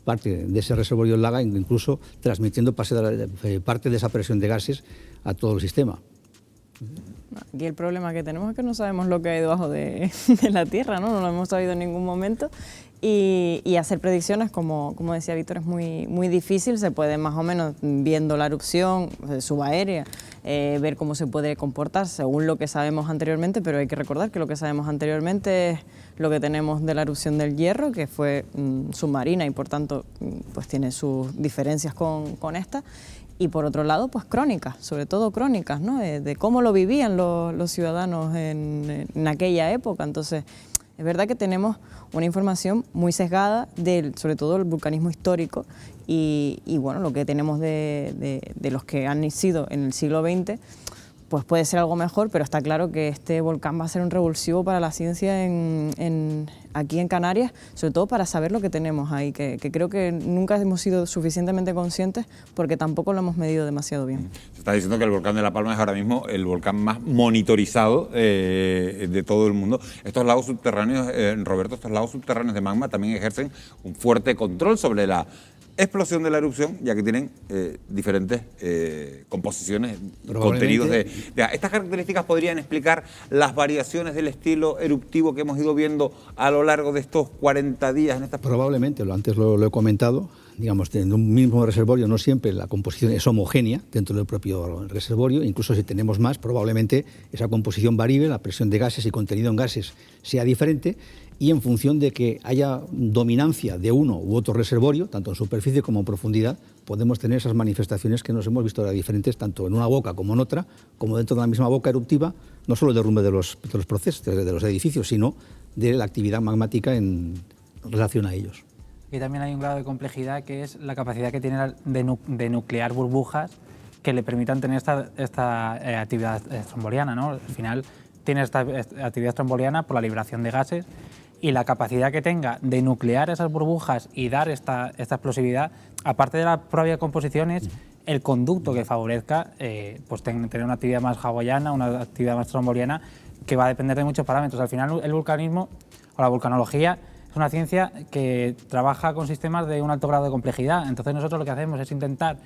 parte de ese reservorio del lago, incluso transmitiendo parte de esa presión de gases a todo el sistema. Aquí el problema que tenemos es que no sabemos lo que hay debajo de la Tierra, ¿no? No lo hemos sabido en ningún momento. Y hacer predicciones, como decía Víctor, es muy difícil. Se puede más o menos, viendo la erupción subaérea, ver cómo se puede comportar según lo que sabemos anteriormente, pero hay que recordar que lo que sabemos anteriormente es lo que tenemos de la erupción del Hierro, que fue submarina y por tanto pues tiene sus diferencias con esta. Y por otro lado, pues crónicas, sobre todo crónicas, ¿no? De cómo lo vivían los ciudadanos en aquella época. Entonces, es verdad que tenemos una información muy sesgada, sobre todo del vulcanismo histórico y bueno, lo que tenemos de los que han sido en el siglo XX, pues puede ser algo mejor, pero está claro que este volcán va a ser un revulsivo para la ciencia aquí en Canarias, sobre todo para saber lo que tenemos ahí, que creo que nunca hemos sido suficientemente conscientes porque tampoco lo hemos medido demasiado bien. Se está diciendo que el volcán de La Palma es ahora mismo el volcán más monitorizado de todo el mundo. Estos lagos subterráneos, Roberto, estos lagos subterráneos de magma también ejercen un fuerte control sobre la explosión de la erupción, ya que tienen diferentes composiciones, contenidos de... Estas características podrían explicar las variaciones del estilo eruptivo que hemos ido viendo a lo largo de estos 40 días en estas... Probablemente, antes lo he comentado, digamos, en un mismo reservorio no siempre la composición es homogénea dentro del propio reservorio, incluso si tenemos más, probablemente esa composición varíe, la presión de gases y contenido en gases sea diferente, y en función de que haya dominancia de uno u otro reservorio, tanto en superficie como en profundidad, podemos tener esas manifestaciones que nos hemos visto ahora diferentes, tanto en una boca como en otra, como dentro de la misma boca eruptiva, no solo el derrumbe de los procesos, de los edificios, sino de la actividad magmática en relación a ellos. y también hay un grado de complejidad que es la capacidad que tiene de nuclear burbujas que le permitan tener esta actividad estromboliana, ¿no? Al final tiene esta actividad estromboliana por la liberación de gases, y la capacidad que tenga de nuclear esas burbujas y dar esta explosividad, aparte de la propia composición, es el conducto que favorezca pues tener una actividad más hawaiana, una actividad más estromboliana, que va a depender de muchos parámetros. Al final el vulcanismo o la vulcanología es una ciencia que trabaja con sistemas de un alto grado de complejidad. Entonces nosotros lo que hacemos es intentar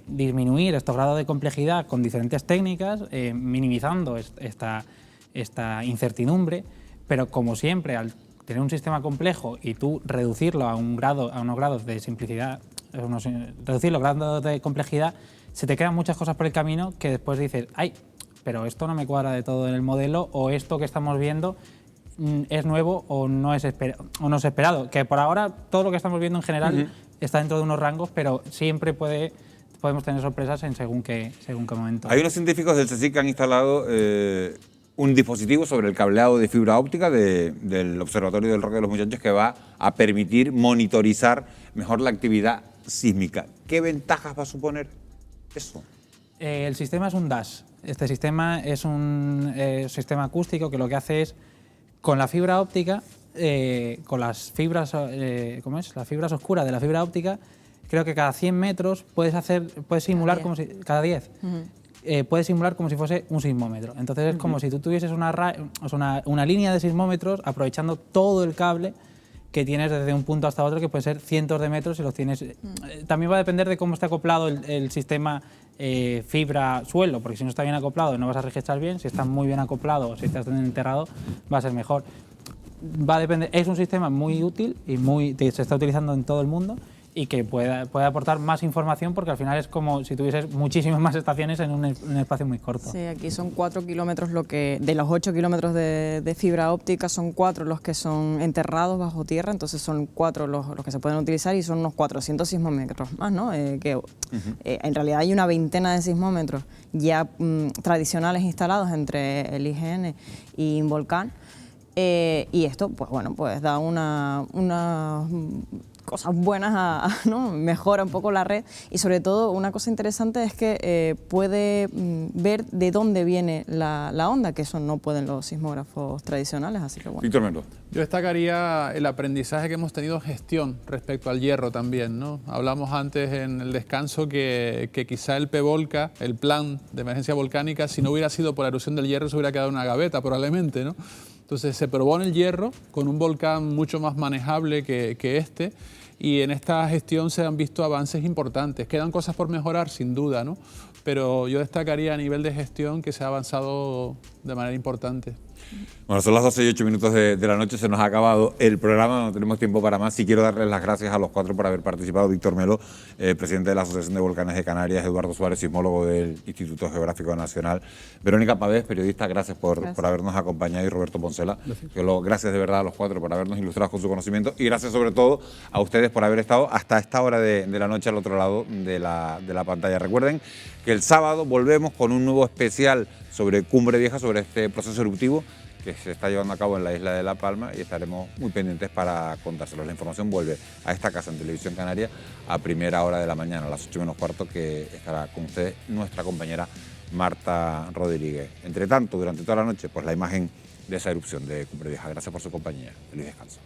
disminuir estos grados de complejidad con diferentes técnicas, minimizando esta incertidumbre, pero como siempre, al tener un sistema complejo y tú reducirlo a unos grados de simplicidad, reducir los grados de complejidad, se te quedan muchas cosas por el camino que después dices, ay, pero esto no me cuadra de todo en el modelo, o esto que estamos viendo es nuevo o no es esperado. Que por ahora todo lo que estamos viendo en general está dentro de unos rangos, pero siempre podemos tener sorpresas en según qué momento. Hay unos científicos del CSIC que han instalado un dispositivo sobre el cableado de fibra óptica del Observatorio del Roque de los Muchachos que va a permitir monitorizar mejor la actividad sísmica. ¿Qué ventajas va a suponer eso? El sistema es un DAS. Este sistema es un sistema acústico que lo que hace es, con la fibra óptica, con las fibras, las fibras oscuras de la fibra óptica, creo que cada 100 metros puedes simular como si... Cada 10. Puedes simular como si fuese un sismómetro. Entonces es como si tú tuvieses una línea de sismómetros aprovechando todo el cable que tienes desde un punto hasta otro, que puede ser cientos de metros, y los tienes... También va a depender de cómo está acoplado el sistema fibra-suelo, porque si no está bien acoplado no vas a registrar bien, si está muy bien acoplado o si estás enterrado va a ser mejor. Va a depender, es un sistema muy útil y se está utilizando en todo el mundo, y que puede aportar más información, porque al final es como si tuvieses muchísimas más estaciones en un espacio muy corto. Sí, aquí son 4 kilómetros, de los 8 kilómetros de fibra óptica son 4 los que son enterrados bajo tierra, entonces son 4 los que se pueden utilizar, y son unos 400 sismómetros más, ¿no? En realidad hay una veintena de sismómetros ya tradicionales instalados entre el IGN y Involcan, y esto pues bueno, pues da una cosas buenas, ¿no? Mejora un poco la red, y sobre todo una cosa interesante es que puede ver de dónde viene la onda, que eso no pueden los sismógrafos tradicionales, así que bueno. Víctor Melo. Yo destacaría el aprendizaje que hemos tenido en gestión respecto al hierro también, ¿no? Hablamos antes en el descanso que quizá el PVOLCA, el plan de emergencia volcánica, si no hubiera sido por la erupción del hierro, se hubiera quedado en una gaveta probablemente, ¿no? Entonces se probó en el hierro con un volcán mucho más manejable que este, y en esta gestión se han visto avances importantes. Quedan cosas por mejorar, sin duda, ¿no? Pero yo destacaría a nivel de gestión que se ha avanzado de manera importante. Bueno, son las 12:08 de la noche, se nos ha acabado el programa, no tenemos tiempo para más. Sí quiero darles las gracias a los 4 por haber participado. Víctor Melo, presidente de la Asociación de Volcanes de Canarias; Eduardo Suárez, sismólogo del Instituto Geográfico Nacional; Verónica Pavés, periodista, gracias por habernos acompañado; y Roberto Poncela. Gracias de verdad a los 4 por habernos ilustrado con su conocimiento, y gracias sobre todo a ustedes por haber estado hasta esta hora de la noche al otro lado de la pantalla. Recuerden que el sábado volvemos con un nuevo especial sobre Cumbre Vieja, sobre este proceso eruptivo que se está llevando a cabo en la isla de La Palma, y estaremos muy pendientes para contárselos. La información vuelve a esta casa en Televisión Canaria a primera hora de la mañana, a las 8 menos cuarto, que estará con ustedes nuestra compañera Marta Rodríguez. Entre tanto, durante toda la noche, pues la imagen de esa erupción de Cumbre Vieja. Gracias por su compañía. Feliz descanso.